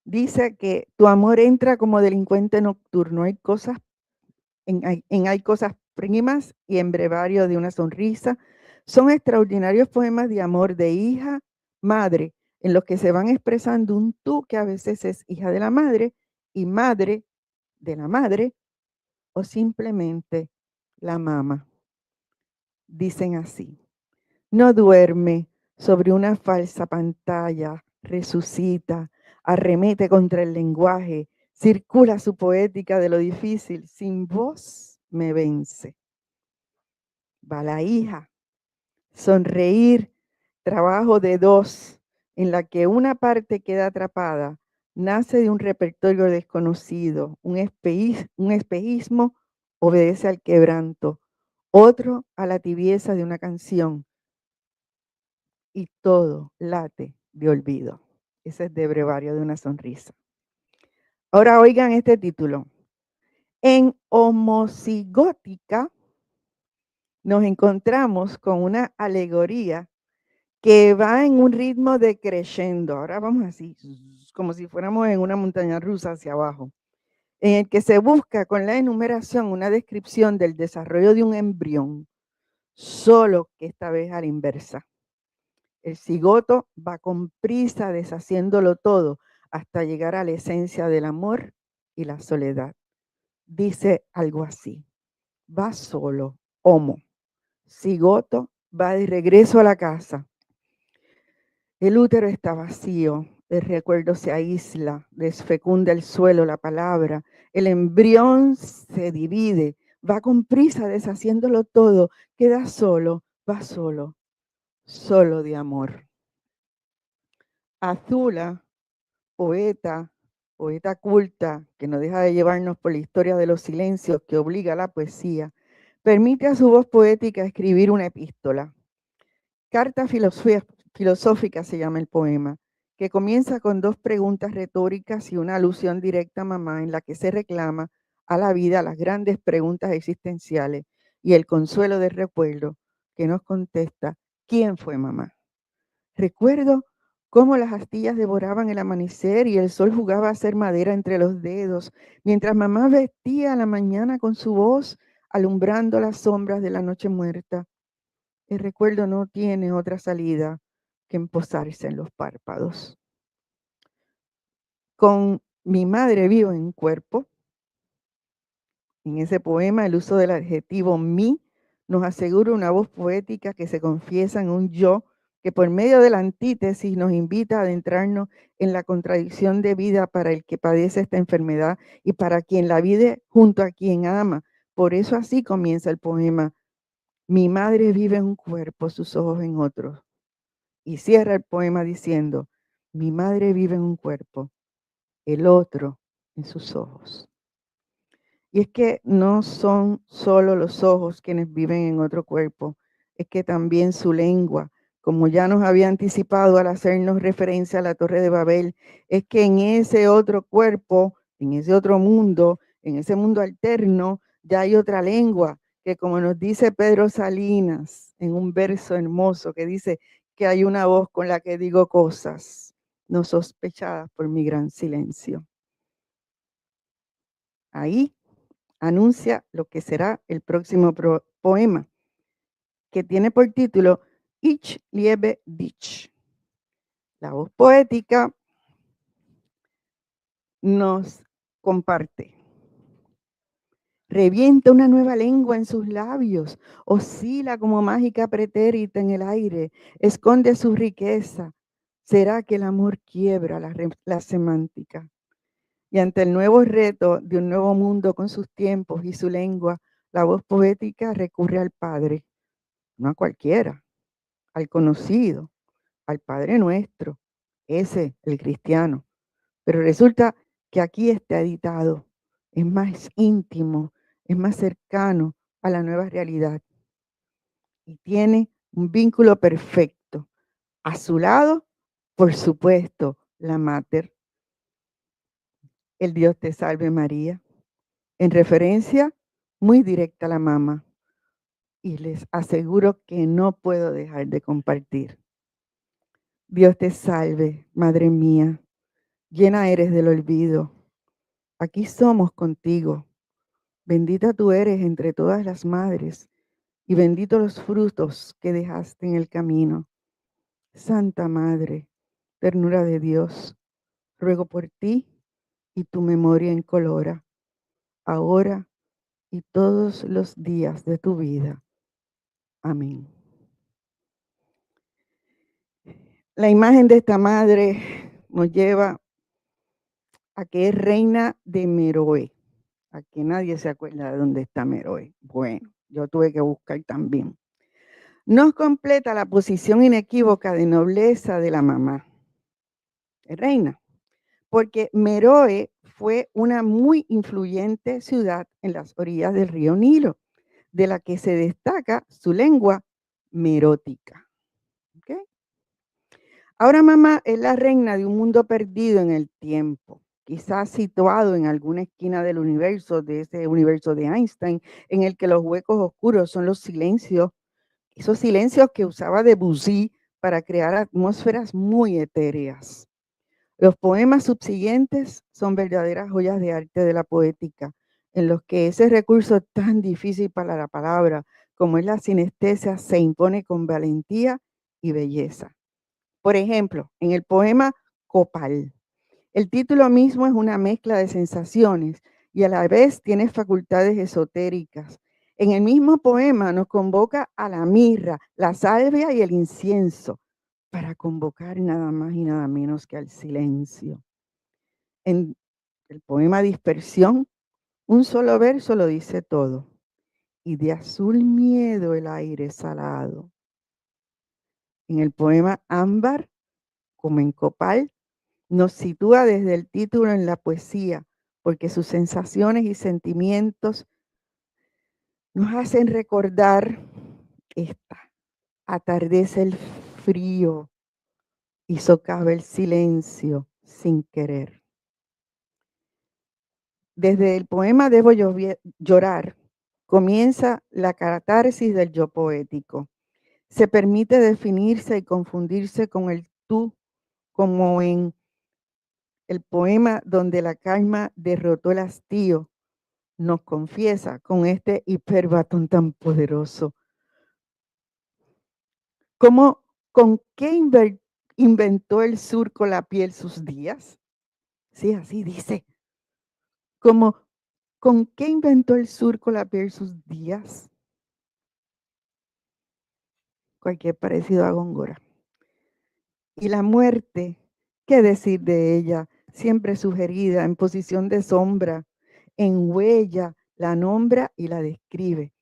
dice que tu amor entra como delincuente nocturno. Hay cosas hay cosas primas y en brevario de una sonrisa. Son extraordinarios poemas de amor de hija, madre, en los que se van expresando un tú que a veces es hija de la madre y madre de la madre o simplemente la mama. Dicen así: no duerme sobre una falsa pantalla, resucita, arremete contra el lenguaje, circula su poética de lo difícil, sin voz me vence. Va la hija, sonreír, trabajo de dos, en la que una parte queda atrapada, nace de un repertorio desconocido, un espejismo obedece al quebranto, otro a la tibieza de una canción, y todo late de olvido. Ese es de Brevario de una sonrisa. Ahora oigan este título. En homocigótica nos encontramos con una alegoría que va en un ritmo decreciendo. Ahora vamos así, como si fuéramos en una montaña rusa hacia abajo, en el que se busca con la enumeración una descripción del desarrollo de un embrión, solo que esta vez a la inversa. El cigoto va con prisa deshaciéndolo todo hasta llegar a la esencia del amor y la soledad. Dice algo así: va solo, homo. Cigoto va de regreso a la casa. El útero está vacío, el recuerdo se aísla, desfecunda el suelo, la palabra. El embrión se divide, va con prisa deshaciéndolo todo, queda solo, va solo, solo de amor. Azula, poeta culta, que no deja de llevarnos por la historia de los silencios que obliga a la poesía, permite a su voz poética escribir una epístola. Carta filosófica se llama el poema, que comienza con 2 preguntas retóricas y una alusión directa a mamá, en la que se reclama a la vida las grandes preguntas existenciales y el consuelo del recuerdo, que nos contesta: ¿quién fue mamá? Recuerdo cómo las astillas devoraban el amanecer y el sol jugaba a hacer madera entre los dedos, mientras mamá vestía a la mañana con su voz, alumbrando las sombras de la noche muerta. El recuerdo no tiene otra salida que emposarse en los párpados. Con mi madre vivo en cuerpo, en ese poema el uso del adjetivo mi nos asegura una voz poética que se confiesa en un yo que por medio de la antítesis nos invita a adentrarnos en la contradicción de vida para el que padece esta enfermedad y para quien la vive junto a quien ama. Por eso así comienza el poema: mi madre vive en un cuerpo, sus ojos en otro. Y cierra el poema diciendo: mi madre vive en un cuerpo, el otro en sus ojos. Y es que no son solo los ojos quienes viven en otro cuerpo, es que también su lengua, como ya nos había anticipado al hacernos referencia a la Torre de Babel, es que en ese otro cuerpo, en ese otro mundo, en ese mundo alterno, ya hay otra lengua, que como nos dice Pedro Salinas en un verso hermoso que dice que hay una voz con la que digo cosas no sospechadas por mi gran silencio. Ahí anuncia lo que será el próximo poema, que tiene por título Ich liebe dich. La voz poética nos comparte: revienta una nueva lengua en sus labios, oscila como mágica pretérita en el aire, esconde su riqueza. ¿Será que el amor quiebra la semántica? Y ante el nuevo reto de un nuevo mundo con sus tiempos y su lengua, la voz poética recurre al Padre, no a cualquiera, al conocido, al Padre nuestro, ese, el cristiano. Pero resulta que aquí está editado, es más íntimo, es más cercano a la nueva realidad y tiene un vínculo perfecto. A su lado, por supuesto, la Mater, el Dios te salve María, en referencia muy directa a la mamá. Y les aseguro que no puedo dejar de compartir. Dios te salve, Madre mía, llena eres del olvido. Aquí somos contigo. Bendita tú eres entre todas las madres y benditos los frutos que dejaste en el camino. Santa Madre, ternura de Dios, ruego por ti y tu memoria incolora, ahora y todos los días de tu vida. Amén. La imagen de esta madre nos lleva a que es reina de Meroe, a que nadie se acuerda de dónde está Meroe. Bueno, yo tuve que buscar también. Nos completa la posición inequívoca de nobleza de la mamá, reina, porque Meroe fue una muy influyente ciudad en las orillas del río Nilo, de la que se destaca su lengua merótica. ¿Okay? Ahora mamá es la reina de un mundo perdido en el tiempo, quizás situado en alguna esquina del universo, de ese universo de Einstein, en el que los huecos oscuros son los silencios, esos silencios que usaba Debussy para crear atmósferas muy etéreas. Los poemas subsiguientes son verdaderas joyas de arte de la poética, en los que ese recurso tan difícil para la palabra, como es la sinestesia, se impone con valentía y belleza. Por ejemplo, en el poema Copal, el título mismo es una mezcla de sensaciones y a la vez tiene facultades esotéricas. En el mismo poema nos convoca a la mirra, la salvia y el incienso, para convocar nada más y nada menos que al silencio. En el poema Dispersión, un solo verso lo dice todo. Y de azul miedo el aire salado. En el poema Ámbar, como en Copal, nos sitúa desde el título en la poesía, porque sus sensaciones y sentimientos nos hacen recordar esta. Atardece el frío y socava el silencio sin querer. Desde el poema Debo llorar comienza la catarsis del yo poético. Se permite definirse y confundirse con el tú, como en el poema donde la calma derrotó el hastío, nos confiesa con este hiperbatón tan poderoso. ¿Con qué inventó el surco la piel sus días? Sí, así dice. ¿Con qué inventó el surco la piel sus días? Cualquier parecido a Góngora. Y la muerte, ¿qué decir de ella? Siempre sugerida, en posición de sombra, en huella, la nombra y la describe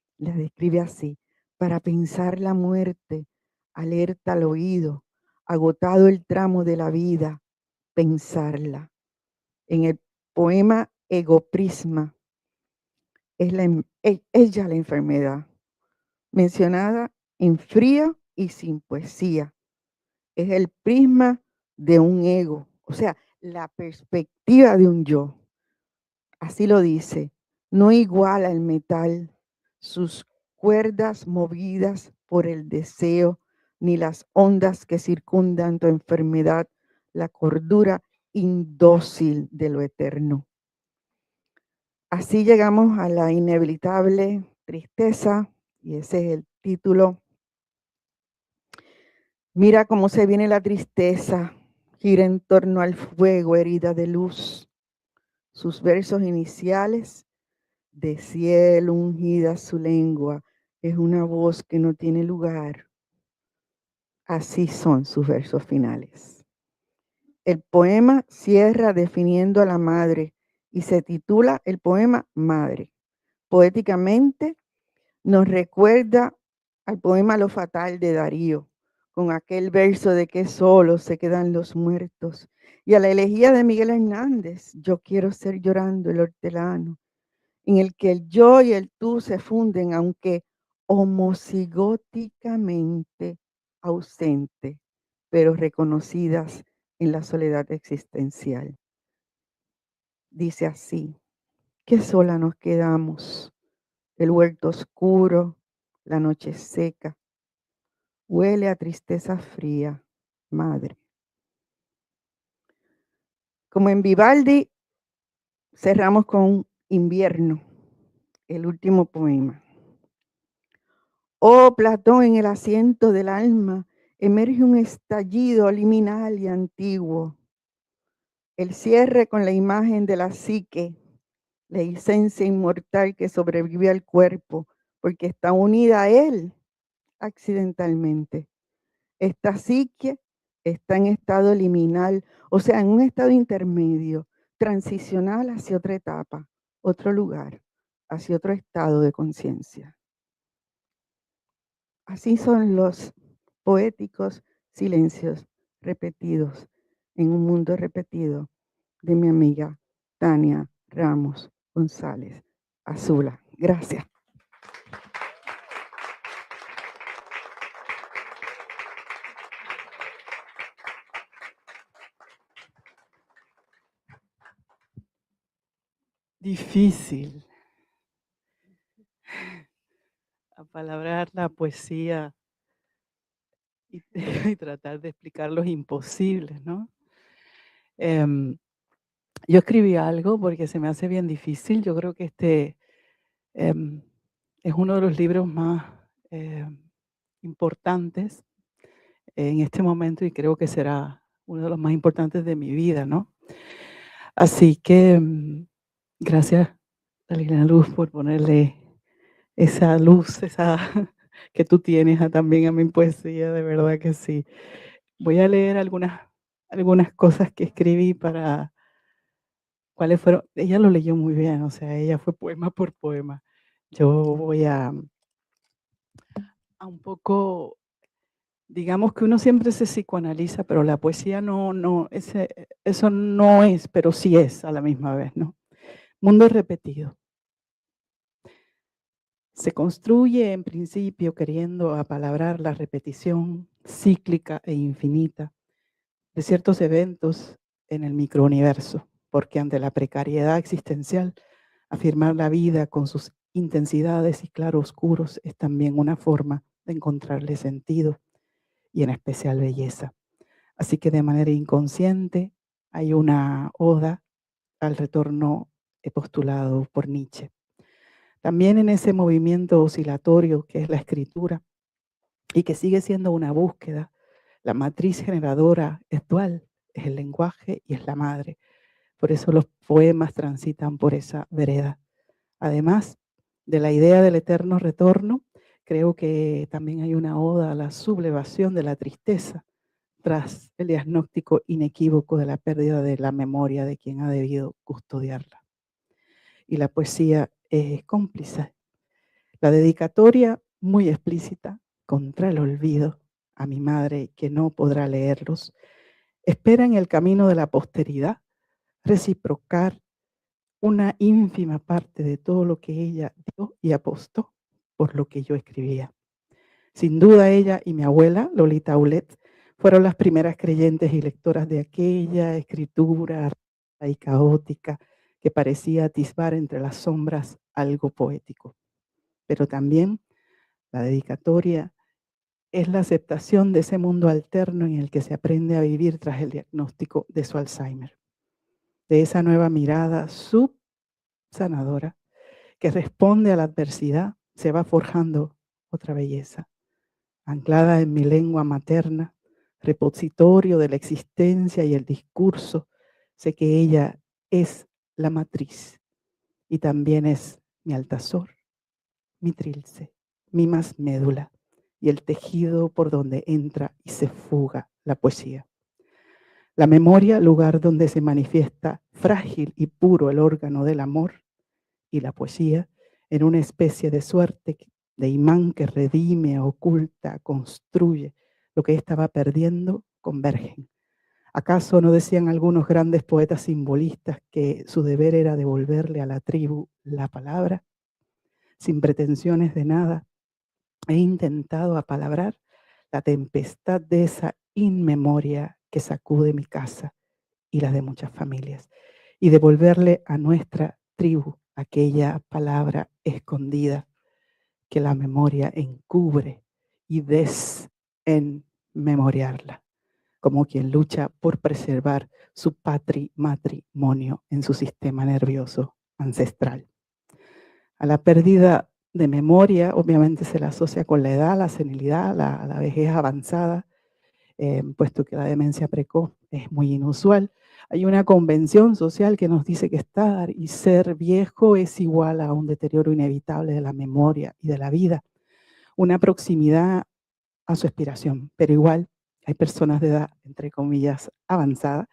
así, para pensar la muerte, alerta al oído, agotado el tramo de la vida, pensarla. En el poema Egoprisma, es ella la enfermedad, mencionada en frío y sin poesía. Es el prisma de un ego, o sea, la perspectiva de un yo. Así lo dice, no iguala el metal, sus cuerdas movidas por el deseo, ni las ondas que circundan tu enfermedad, la cordura indócil de lo eterno. Así llegamos a la inevitable tristeza, y ese es el título. Mira cómo se viene la tristeza, gira en torno al fuego, herida de luz. Sus versos iniciales, de cielo ungida su lengua, es una voz que no tiene lugar. Así son sus versos finales. El poema cierra definiendo a la madre y se titula el poema Madre. Poéticamente nos recuerda al poema Lo Fatal de Darío, con aquel verso de que solo se quedan los muertos, y a la elegía de Miguel Hernández, Yo quiero ser llorando el hortelano, en el que el yo y el tú se funden, aunque homocigóticamente ausente, pero reconocidas en la soledad existencial. Dice así, qué sola nos quedamos, el huerto oscuro, la noche seca, huele a tristeza fría, madre. Como en Vivaldi, cerramos con Invierno, el último poema. Oh, Platón, en el asiento del alma emerge un estallido liminal y antiguo. El cierre con la imagen de la psique, la esencia inmortal que sobrevive al cuerpo, porque está unida a él accidentalmente. Esta psique está en estado liminal, o sea, en un estado intermedio, transicional hacia otra etapa, otro lugar, hacia otro estado de conciencia. Así son los poéticos silencios repetidos en un mundo repetido de mi amiga Tania Ramos González Azula. Gracias. Difícil apalabrar la poesía y tratar de explicar los imposibles, ¿no? Yo escribí algo porque se me hace bien difícil. Yo creo que este es uno de los libros más importantes en este momento y creo que será uno de los más importantes de mi vida, ¿no? Así que gracias a Liliana Luz por ponerle esa luz, esa que tú tienes también a mi poesía, de verdad que sí. Voy a leer algunas cosas que escribí para cuáles fueron. Ella lo leyó muy bien, o sea, ella fue poema por poema. Yo voy a un poco, digamos que uno siempre se psicoanaliza, pero la poesía eso no es, pero sí es a la misma vez, ¿no? Mundo repetido. Se construye en principio queriendo apalabrar la repetición cíclica e infinita de ciertos eventos en el microuniverso, porque ante la precariedad existencial, afirmar la vida con sus intensidades y claroscuros es también una forma de encontrarle sentido y en especial belleza. Así que de manera inconsciente hay una oda al retorno postulado por Nietzsche. También en ese movimiento oscilatorio que es la escritura y que sigue siendo una búsqueda, la matriz generadora es dual, es el lenguaje y es la madre. Por eso los poemas transitan por esa vereda. Además de la idea del eterno retorno, creo que también hay una oda a la sublevación de la tristeza tras el diagnóstico inequívoco de la pérdida de la memoria de quien ha debido custodiarla. Y la poesía es cómplice. La dedicatoria muy explícita contra el olvido a mi madre que no podrá leerlos, espera en el camino de la posteridad reciprocar una ínfima parte de todo lo que ella dio y apostó por lo que yo escribía. Sin duda ella y mi abuela, Lolita Aulet, fueron las primeras creyentes y lectoras de aquella escritura y caótica que parecía atisbar entre las sombras algo poético. Pero también la dedicatoria es la aceptación de ese mundo alterno en el que se aprende a vivir tras el diagnóstico de su Alzheimer. De esa nueva mirada subsanadora que responde a la adversidad, se va forjando otra belleza. Anclada en mi lengua materna, repositorio de la existencia y el discurso, sé que ella es la matriz y también es mi altazor, mi trilce, mi más médula y el tejido por donde entra y se fuga la poesía. La memoria, lugar donde se manifiesta frágil y puro el órgano del amor, y la poesía, en una especie de suerte de imán que redime, oculta, construye lo que estaba perdiendo, convergen. ¿Acaso no decían algunos grandes poetas simbolistas que su deber era devolverle a la tribu la palabra? Sin pretensiones de nada, he intentado apalabrar la tempestad de esa inmemoria que sacude mi casa y la de muchas familias, y devolverle a nuestra tribu aquella palabra escondida que la memoria encubre y desenmemoriarla, como quien lucha por preservar su matrimonio en su sistema nervioso ancestral. A la pérdida de memoria, obviamente se la asocia con la edad, la senilidad, la vejez avanzada, puesto que la demencia precoz es muy inusual. Hay una convención social que nos dice que estar y ser viejo es igual a un deterioro inevitable de la memoria y de la vida, una proximidad a su expiración, pero igual hay personas de edad, entre comillas, avanzada,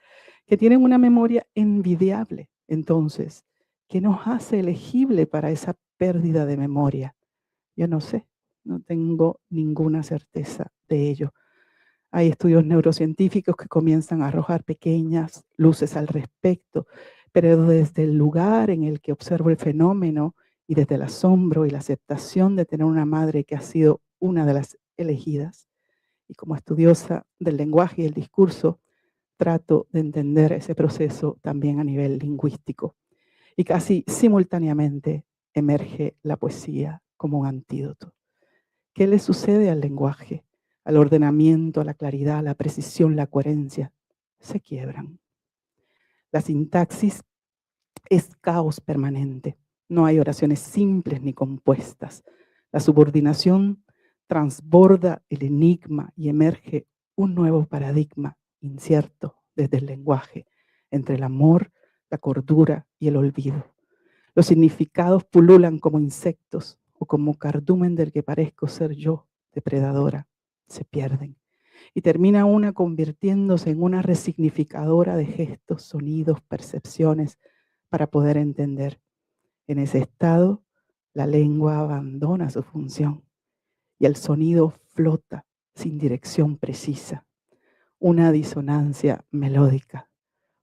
que tienen una memoria envidiable. Entonces, ¿qué nos hace elegible para esa pérdida de memoria? Yo no sé, no tengo ninguna certeza de ello. Hay estudios neurocientíficos que comienzan a arrojar pequeñas luces al respecto, pero desde el lugar en el que observo el fenómeno y desde el asombro y la aceptación de tener una madre que ha sido una de las elegidas, y como estudiosa del lenguaje y el discurso, trato de entender ese proceso también a nivel lingüístico. Y casi simultáneamente emerge la poesía como un antídoto. ¿Qué le sucede al lenguaje? al ordenamiento, a la claridad, a la precisión, la coherencia, se quiebran. La sintaxis es caos permanente. No hay oraciones simples ni compuestas. La subordinación transborda el enigma y emerge un nuevo paradigma incierto desde el lenguaje, entre el amor, la cordura y el olvido. Los significados pululan como insectos o como cardumen del que parezco ser yo, depredadora. Se pierden. Y termina una convirtiéndose en una resignificadora de gestos, sonidos, percepciones para poder entender. En ese estado, la lengua abandona su función y el sonido flota sin dirección precisa. Una disonancia melódica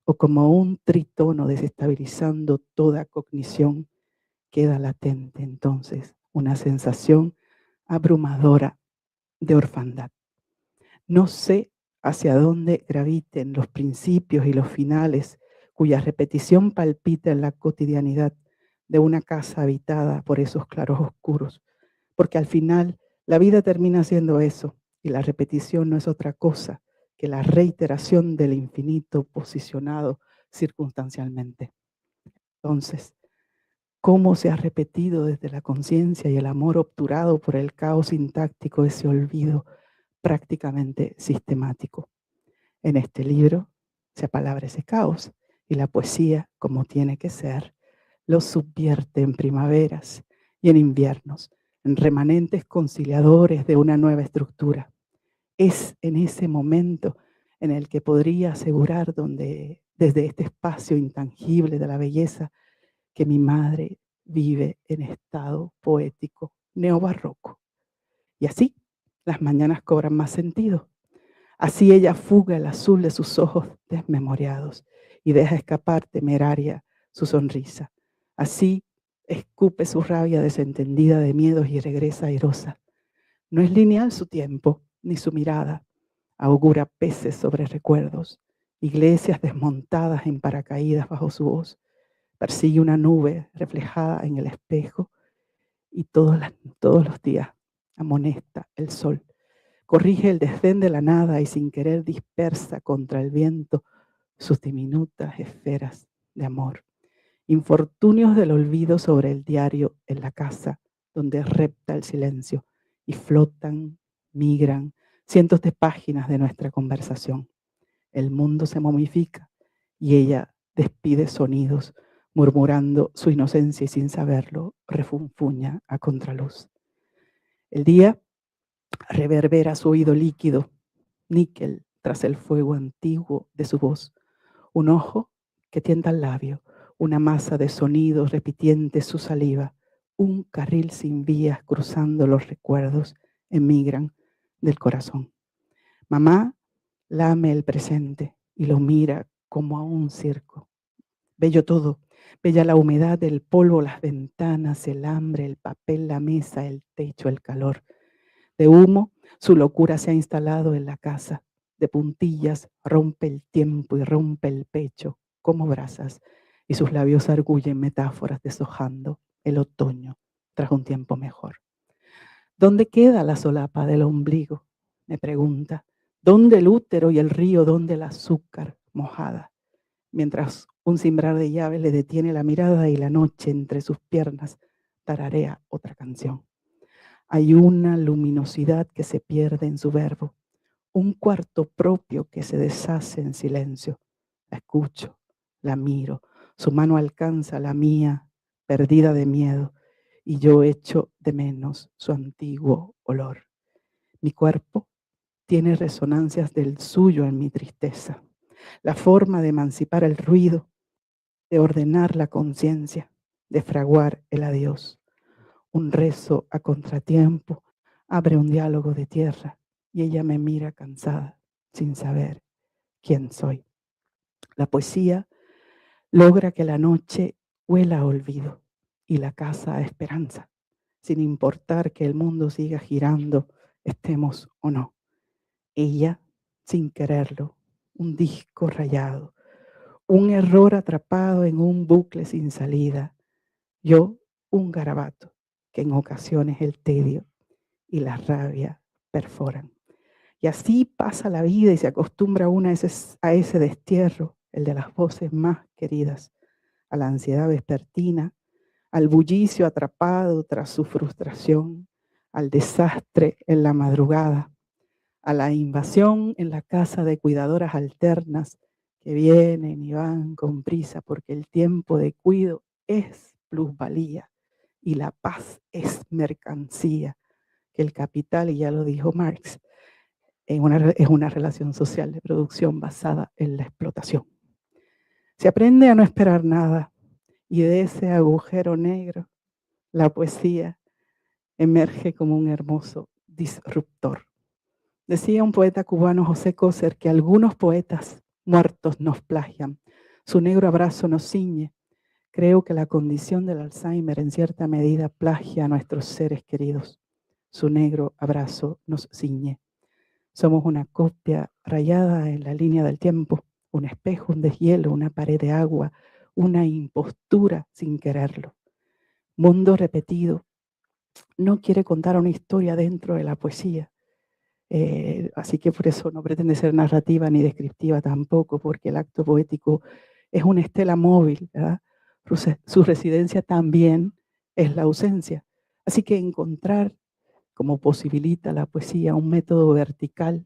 o como un tritono desestabilizando toda cognición. Queda latente entonces una sensación abrumadora de orfandad. No sé hacia dónde graviten los principios y los finales cuya repetición palpita en la cotidianidad de una casa habitada por esos claroscuros, porque al final la vida termina siendo eso y la repetición no es otra cosa que la reiteración del infinito posicionado circunstancialmente. Entonces, ¿cómo se ha repetido desde la conciencia y el amor obturado por el caos sintáctico ese olvido prácticamente sistemático? En este libro se apalabra ese caos y la poesía, como tiene que ser, lo subvierte en primaveras y en inviernos, en remanentes conciliadores de una nueva estructura. Es en ese momento en el que podría asegurar desde este espacio intangible de la belleza que mi madre vive en estado poético neobarroco. Y así las mañanas cobran más sentido. Así ella fuga el azul de sus ojos desmemoriados y deja escapar temeraria su sonrisa. Así escupe su rabia desentendida de miedos y regresa airosa. No es lineal su tiempo, ni su mirada. Augura peces sobre recuerdos, iglesias desmontadas en paracaídas bajo su voz. Persigue una nube reflejada en el espejo y todos los días amonesta el sol. Corrige el desdén de la nada y sin querer dispersa contra el viento sus diminutas esferas de amor. Infortunios del olvido sobre el diario en la casa donde repta el silencio y flotan, migran cientos de páginas de nuestra conversación. El mundo se momifica y ella despide sonidos murmurando su inocencia y sin saberlo refunfuña a contraluz. El día reverbera su oído líquido, níquel tras el fuego antiguo de su voz. Un ojo que tienta el labio, una masa de sonidos repitientes su saliva, un carril sin vías cruzando los recuerdos, emigran del corazón. Mamá lame el presente y lo mira como a un circo. Bello todo, bella la humedad, el polvo, las ventanas, el hambre, el papel, la mesa, el techo, el calor. De humo, su locura se ha instalado en la casa. De puntillas, rompe el tiempo y rompe el pecho como brasas, y sus labios arguyen metáforas deshojando el otoño tras un tiempo mejor. ¿Dónde queda la solapa del ombligo?, me pregunta. ¿Dónde el útero y el río? ¿Dónde el azúcar mojada? Mientras un cimbrar de llaves le detiene la mirada y la noche entre sus piernas tararea otra canción. Hay una luminosidad que se pierde en su verbo, un cuarto propio que se deshace en silencio. La escucho, la miro, su mano alcanza la mía, perdida de miedo, y yo echo de menos su antiguo olor. Mi cuerpo tiene resonancias del suyo en mi tristeza. La forma de emancipar el ruido, de ordenar la conciencia, de fraguar el adiós. Un rezo a contratiempo abre un diálogo de tierra y ella me mira cansada, sin saber quién soy. La poesía logra que la noche huela a olvido y la casa a esperanza, sin importar que el mundo siga girando, estemos o no. Ella, sin quererlo, un disco rayado, un error atrapado en un bucle sin salida. Yo, un garabato que en ocasiones el tedio y la rabia perforan. Y así pasa la vida y se acostumbra una a ese destierro, el de las voces más queridas, a la ansiedad vespertina, al bullicio atrapado tras su frustración, al desastre en la madrugada, a la invasión en la casa de cuidadoras alternas que vienen y van con prisa porque el tiempo de cuido es plusvalía y la paz es mercancía, que el capital, y ya lo dijo Marx, es una relación social de producción basada en la explotación. Se aprende a no esperar nada y de ese agujero negro la poesía emerge como un hermoso disruptor. Decía un poeta cubano, José Coser, que algunos poetas muertos nos plagian, su negro abrazo nos ciñe. Creo que la condición del Alzheimer en cierta medida plagia a nuestros seres queridos. Su negro abrazo nos ciñe. Somos una copia rayada en la línea del tiempo, un espejo, un deshielo, una pared de agua, una impostura sin quererlo. Mundo repetido no quiere contar una historia dentro de la poesía. Así que por eso no pretende ser narrativa ni descriptiva tampoco, porque el acto poético es una estela móvil, ¿verdad? Su residencia también es la ausencia. Así que encontrar, como posibilita la poesía, un método vertical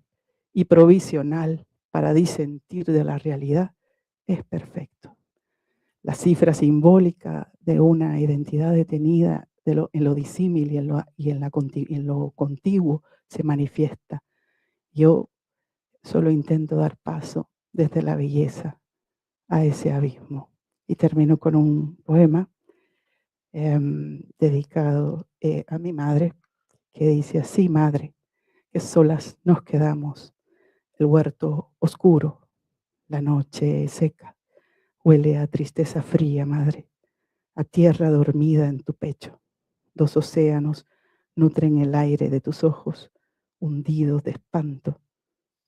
y provisional para disentir de la realidad, es perfecto. La cifra simbólica de una identidad detenida en lo disímil y en lo contiguo se manifiesta. Yo solo intento dar paso desde la belleza a ese abismo. Y termino con un poema dedicado a mi madre, que dice así: madre, que solas nos quedamos, el huerto oscuro, la noche seca, huele a tristeza fría, madre, a tierra dormida en tu pecho. Dos océanos nutren el aire de tus ojos, hundidos de espanto.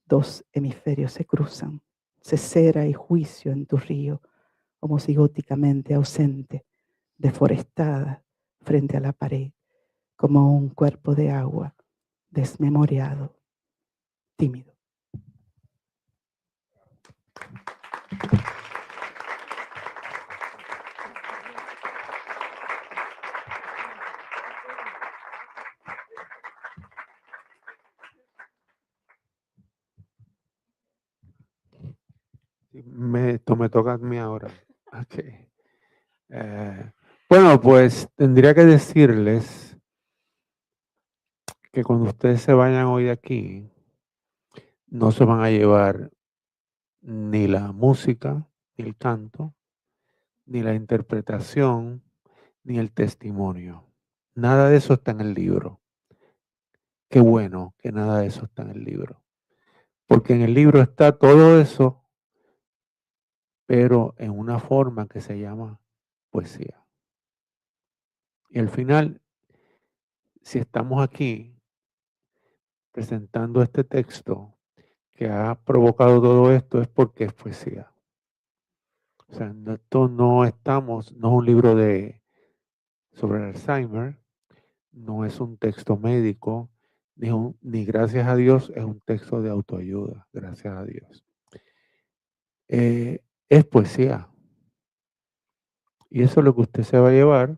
Dos hemisferios se cruzan, cesera y juicio en tu río, homocigóticamente ausente, deforestada frente a la pared, como un cuerpo de agua, desmemoriado, tímido. Me toca a mí ahora. Okay. Bueno, pues tendría que decirles que cuando ustedes se vayan hoy de aquí, no se van a llevar ni la música, ni el canto, ni la interpretación, ni el testimonio. Nada de eso está en el libro. Qué bueno que nada de eso está en el libro. Porque en el libro está todo eso, pero en una forma que se llama poesía. Y al final, si estamos aquí presentando este texto que ha provocado todo esto, es porque es poesía. O sea, esto no es un libro sobre Alzheimer, no es un texto médico, ni gracias a Dios es un texto de autoayuda, gracias a Dios. Es poesía. Y eso es lo que usted se va a llevar,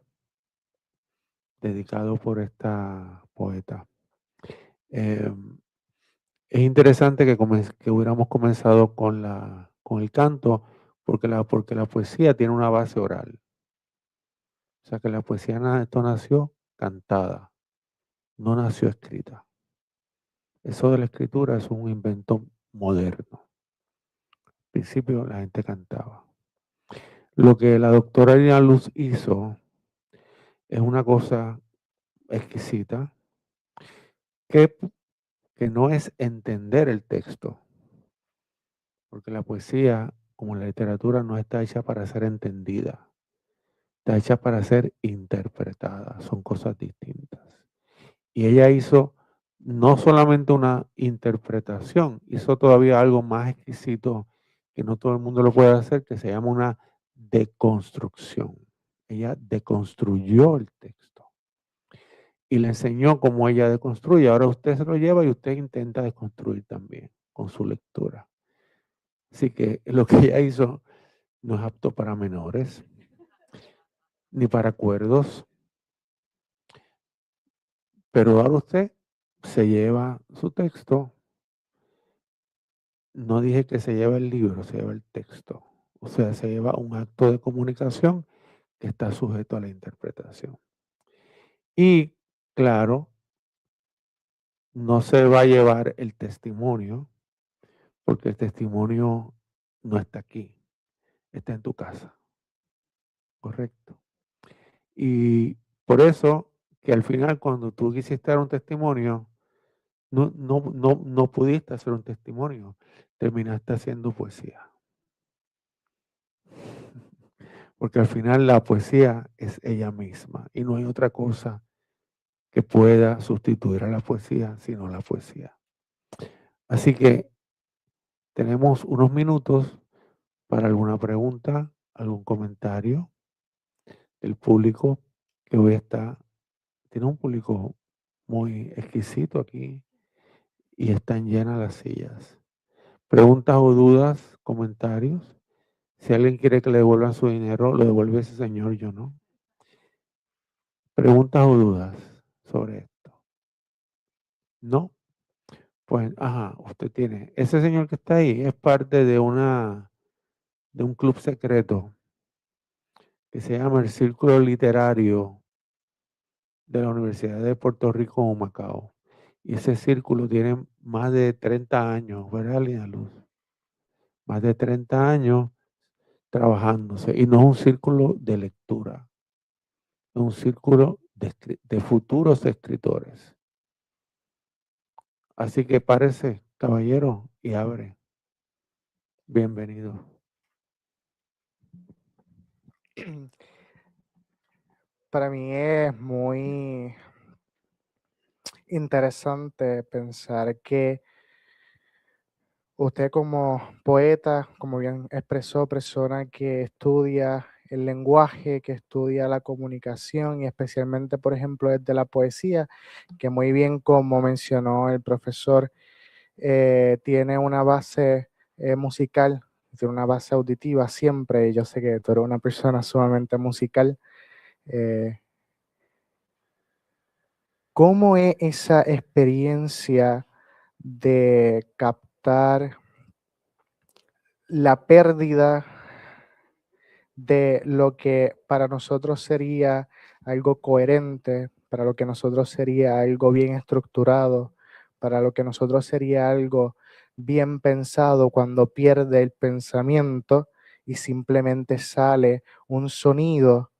dedicado por esta poeta. Es interesante que hubiéramos comenzado con el canto, porque la poesía tiene una base oral. O sea que la poesía esto nació cantada, no nació escrita. Eso de la escritura es un invento moderno. Al principio la gente cantaba. Lo que la doctora Irina Luz hizo es una cosa exquisita, que no es entender el texto, porque la poesía, como la literatura, no está hecha para ser entendida, está hecha para ser interpretada, son cosas distintas. Y ella hizo no solamente una interpretación, hizo todavía algo más exquisito que no todo el mundo lo puede hacer, que se llama una deconstrucción. Ella deconstruyó el texto. y le enseñó cómo ella deconstruye. Ahora usted se lo lleva y usted intenta deconstruir también con su lectura. Así que lo que ella hizo no es apto para menores, ni para cuerdos, pero ahora usted se lleva su texto. No dije que se lleva el libro, se lleva el texto. O sea, se lleva un acto de comunicación que está sujeto a la interpretación. Y claro, no se va a llevar el testimonio, porque el testimonio no está aquí, está en tu casa. Correcto. Y por eso que al final cuando tú quisiste dar un testimonio, no pudiste hacer un testimonio, terminaste haciendo poesía. Porque al final la poesía es ella misma y no hay otra cosa que pueda sustituir a la poesía sino la poesía. Así que tenemos unos minutos para alguna pregunta, algún comentario del público que hoy tiene un público muy exquisito aquí y están llenas las sillas. Preguntas o dudas, comentarios. Si alguien quiere que le devuelvan su dinero, lo devuelve ese señor, yo no. Preguntas o dudas sobre esto. ¿No? Pues, usted tiene. Ese señor que está ahí es parte de un club secreto que se llama el Círculo Literario de la Universidad de Puerto Rico o Macao. Y ese círculo tiene más de 30 años, ¿verdad, Lina Luz? Más de 30 años trabajándose. Y no es un círculo de lectura, es un círculo de futuros escritores. Así que párese, caballero, y abre. Bienvenido. Para mí es muy interesante pensar que usted como poeta, como bien expresó, persona que estudia el lenguaje, que estudia la comunicación y especialmente, por ejemplo, desde la poesía, que muy bien como mencionó el profesor, tiene una base musical, tiene una base auditiva siempre. Yo sé que tú eres una persona sumamente musical. ¿Cómo es esa experiencia de captar la pérdida de lo que para nosotros sería algo coherente, para lo que nosotros sería algo bien estructurado, para lo que nosotros sería algo bien pensado, cuando pierde el pensamiento y simplemente sale un sonido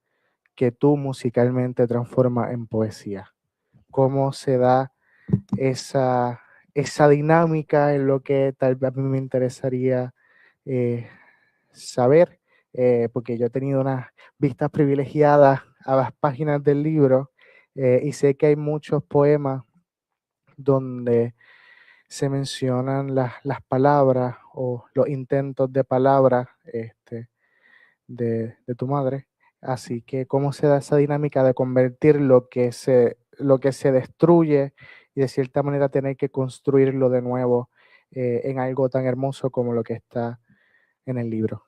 que tú musicalmente transformas en poesía? ¿Cómo se da esa dinámica? En lo que tal vez a mí me interesaría saber, porque yo he tenido unas vistas privilegiadas a las páginas del libro y sé que hay muchos poemas donde se mencionan las palabras o los intentos de palabras de tu madre. Así que, ¿cómo se da esa dinámica de convertir lo que se destruye y de cierta manera tener que construirlo de nuevo en algo tan hermoso como lo que está en el libro?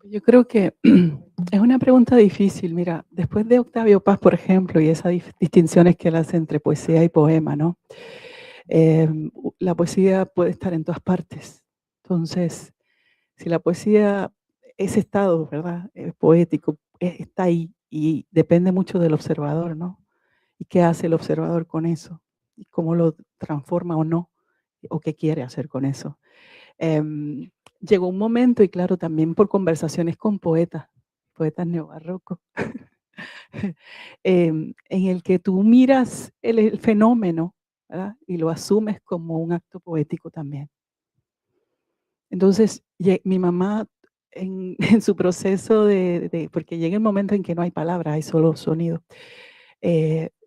Yo creo que es una pregunta difícil. Mira, después de Octavio Paz, por ejemplo, y esas distinciones que él hace entre poesía y poema, ¿no? La poesía puede estar en todas partes. Entonces, si la poesía, ese estado, ¿verdad? Poético, está ahí y depende mucho del observador, ¿no? ¿Y qué hace el observador con eso? ¿Y cómo lo transforma o no? ¿O qué quiere hacer con eso? Llegó un momento, y claro, también por conversaciones con poetas neobarrocos, en el que tú miras el fenómeno, ¿verdad? Y lo asumes como un acto poético también. Entonces, mi mamá en su proceso porque llega el momento en que no hay palabras, hay solo sonido,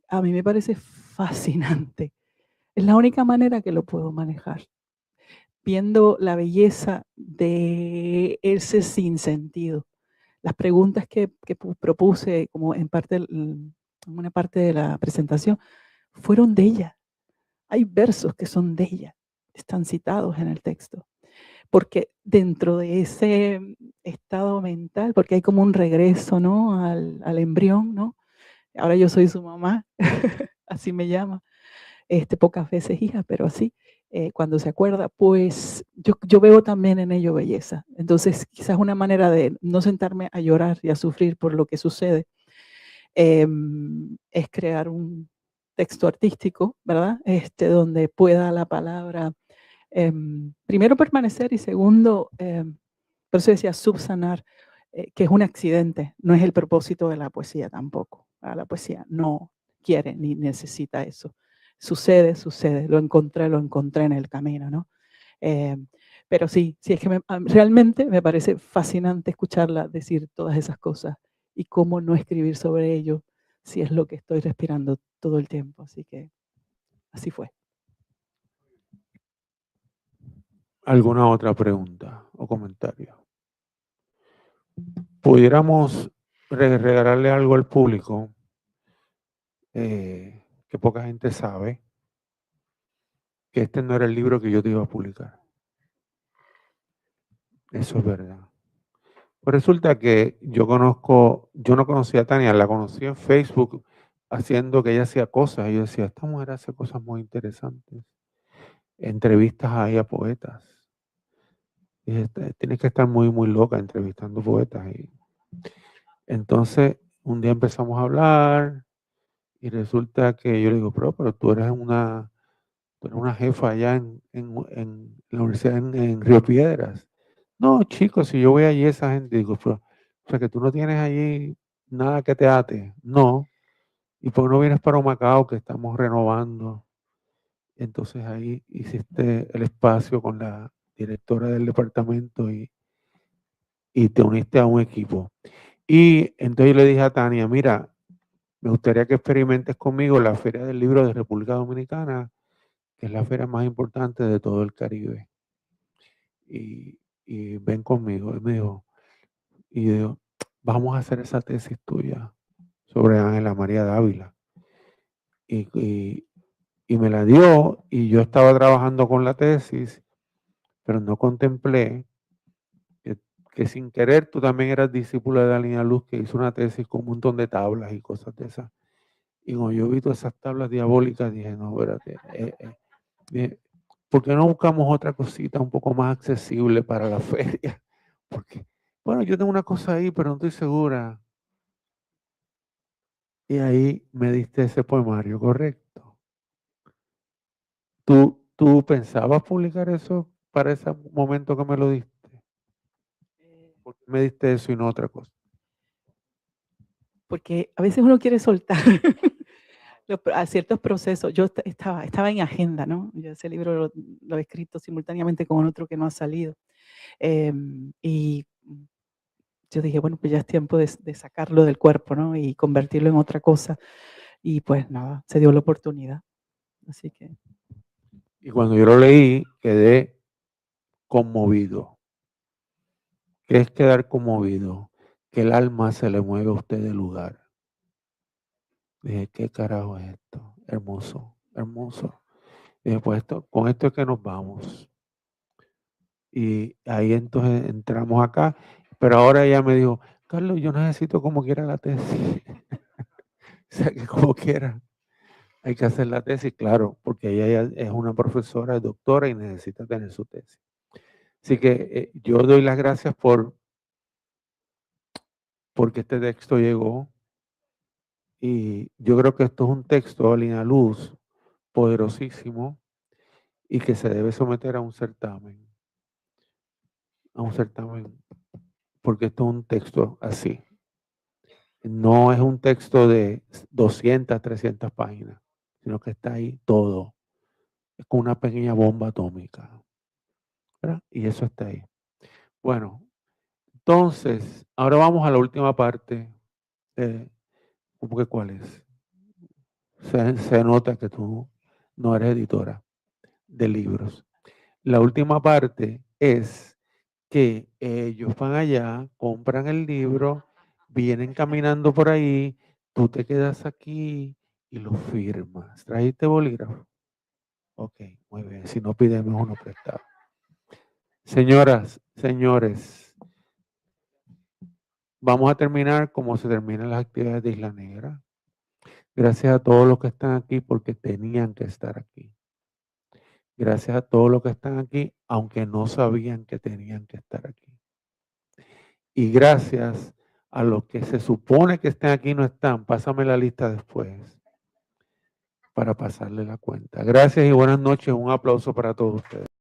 a mí me parece fascinante. Es la única manera que lo puedo manejar, viendo la belleza de ese sinsentido. Las preguntas que propuse, como en parte en una parte de la presentación, fueron de ella. Hay versos que son de ella, están citados en el texto. Porque dentro de ese estado mental, porque hay como un regreso, ¿no? al embrión, ¿no? Ahora yo soy su mamá, así me llama, pocas veces hija, pero así, cuando se acuerda, pues yo veo también en ello belleza. Entonces, quizás una manera de no sentarme a llorar y a sufrir por lo que sucede, es crear un texto artístico, ¿verdad? Donde pueda la palabra, primero permanecer y segundo, por eso decía subsanar, que es un accidente, no es el propósito de la poesía tampoco. La poesía no quiere ni necesita eso. Sucede, lo encontré en el camino, ¿no? Pero sí, es que realmente me parece fascinante escucharla decir todas esas cosas y cómo no escribir sobre ello si es lo que estoy respirando todo el tiempo. Así que así fue. ¿Alguna otra pregunta o comentario? ¿Pudiéramos regalarle algo al público que poca gente sabe? Que este no era el libro que yo te iba a publicar. Eso es verdad. Pues resulta que yo no conocía a Tania, la conocí en Facebook haciendo que ella hacía cosas. Y yo decía, esta mujer hace cosas muy interesantes. Entrevistas ahí a poetas. Y dije, tienes que estar muy, muy loca entrevistando poetas. Y entonces, un día empezamos a hablar y resulta que yo le digo, pero tú eres una jefa allá en la universidad en Río Piedras. No, chicos, si yo voy allí, esa gente, digo, o sea, que tú no tienes allí nada que te ate. No. ¿Y por qué no vienes para Humacao, que estamos renovando? Entonces ahí hiciste el espacio con la directora del departamento y te uniste a un equipo. Y entonces yo le dije a Tania, mira, me gustaría que experimentes conmigo la Feria del Libro de República Dominicana, que es la feria más importante de todo el Caribe. Y ven conmigo. Y me dijo, y yo digo, vamos a hacer esa tesis tuya sobre Ángela María Dávila. Y me la dio y yo estaba trabajando con la tesis, pero no contemplé que sin querer tú también eras discípula de Dalina Luz, que hizo una tesis con un montón de tablas y cosas de esas. Y cuando yo vi todas esas tablas diabólicas, dije, no, espérate, dije, ¿por qué no buscamos otra cosita un poco más accesible para la feria? Porque, bueno, yo tengo una cosa ahí, pero no estoy segura. Y ahí me diste ese poemario, correcto. ¿Tú pensabas publicar eso para ese momento que me lo diste? ¿Por qué me diste eso y no otra cosa? Porque a veces uno quiere soltar a ciertos procesos. Yo estaba en agenda, ¿no? Yo ese libro lo he escrito simultáneamente con otro que no ha salido. Y yo dije, bueno, pues ya es tiempo de sacarlo del cuerpo, ¿no? Y convertirlo en otra cosa. Y pues nada, se dio la oportunidad. Así que... Y cuando yo lo leí, quedé conmovido. ¿Qué es quedar conmovido? Que el alma se le mueve a usted del lugar. Dije, ¿qué carajo es esto? Hermoso, hermoso. Dije, pues con esto es que nos vamos. Y ahí entonces entramos acá. Pero ahora ella me dijo, Carlos, yo necesito como quiera la tesis. O sea, que como quiera. Hay que hacer la tesis, claro, porque ella es una profesora, doctora y necesita tener su tesis. Así que yo doy las gracias porque este texto llegó. Y yo creo que esto es un texto a Lina Luz poderosísimo y que se debe someter a un certamen. A un certamen, porque esto es un texto así. No es un texto de 200, 300 páginas, sino que está ahí todo. Es como una pequeña bomba atómica. ¿Verdad? Y eso está ahí. Bueno, entonces, ahora vamos a la última parte. ¿Cómo que cuál es? Se nota que tú no eres editora de libros. La última parte es que ellos van allá, compran el libro, vienen caminando por ahí, tú te quedas aquí y lo firmas. ¿Trajiste bolígrafo? Ok, muy bien. Si no, pídeme uno prestado. Señoras, señores, vamos a terminar como se terminan las actividades de Isla Negra. Gracias a todos los que están aquí porque tenían que estar aquí. Gracias a todos los que están aquí, aunque no sabían que tenían que estar aquí. Y gracias a los que se supone que estén aquí y no están. Pásame la lista después para pasarle la cuenta. Gracias y buenas noches. Un aplauso para todos ustedes.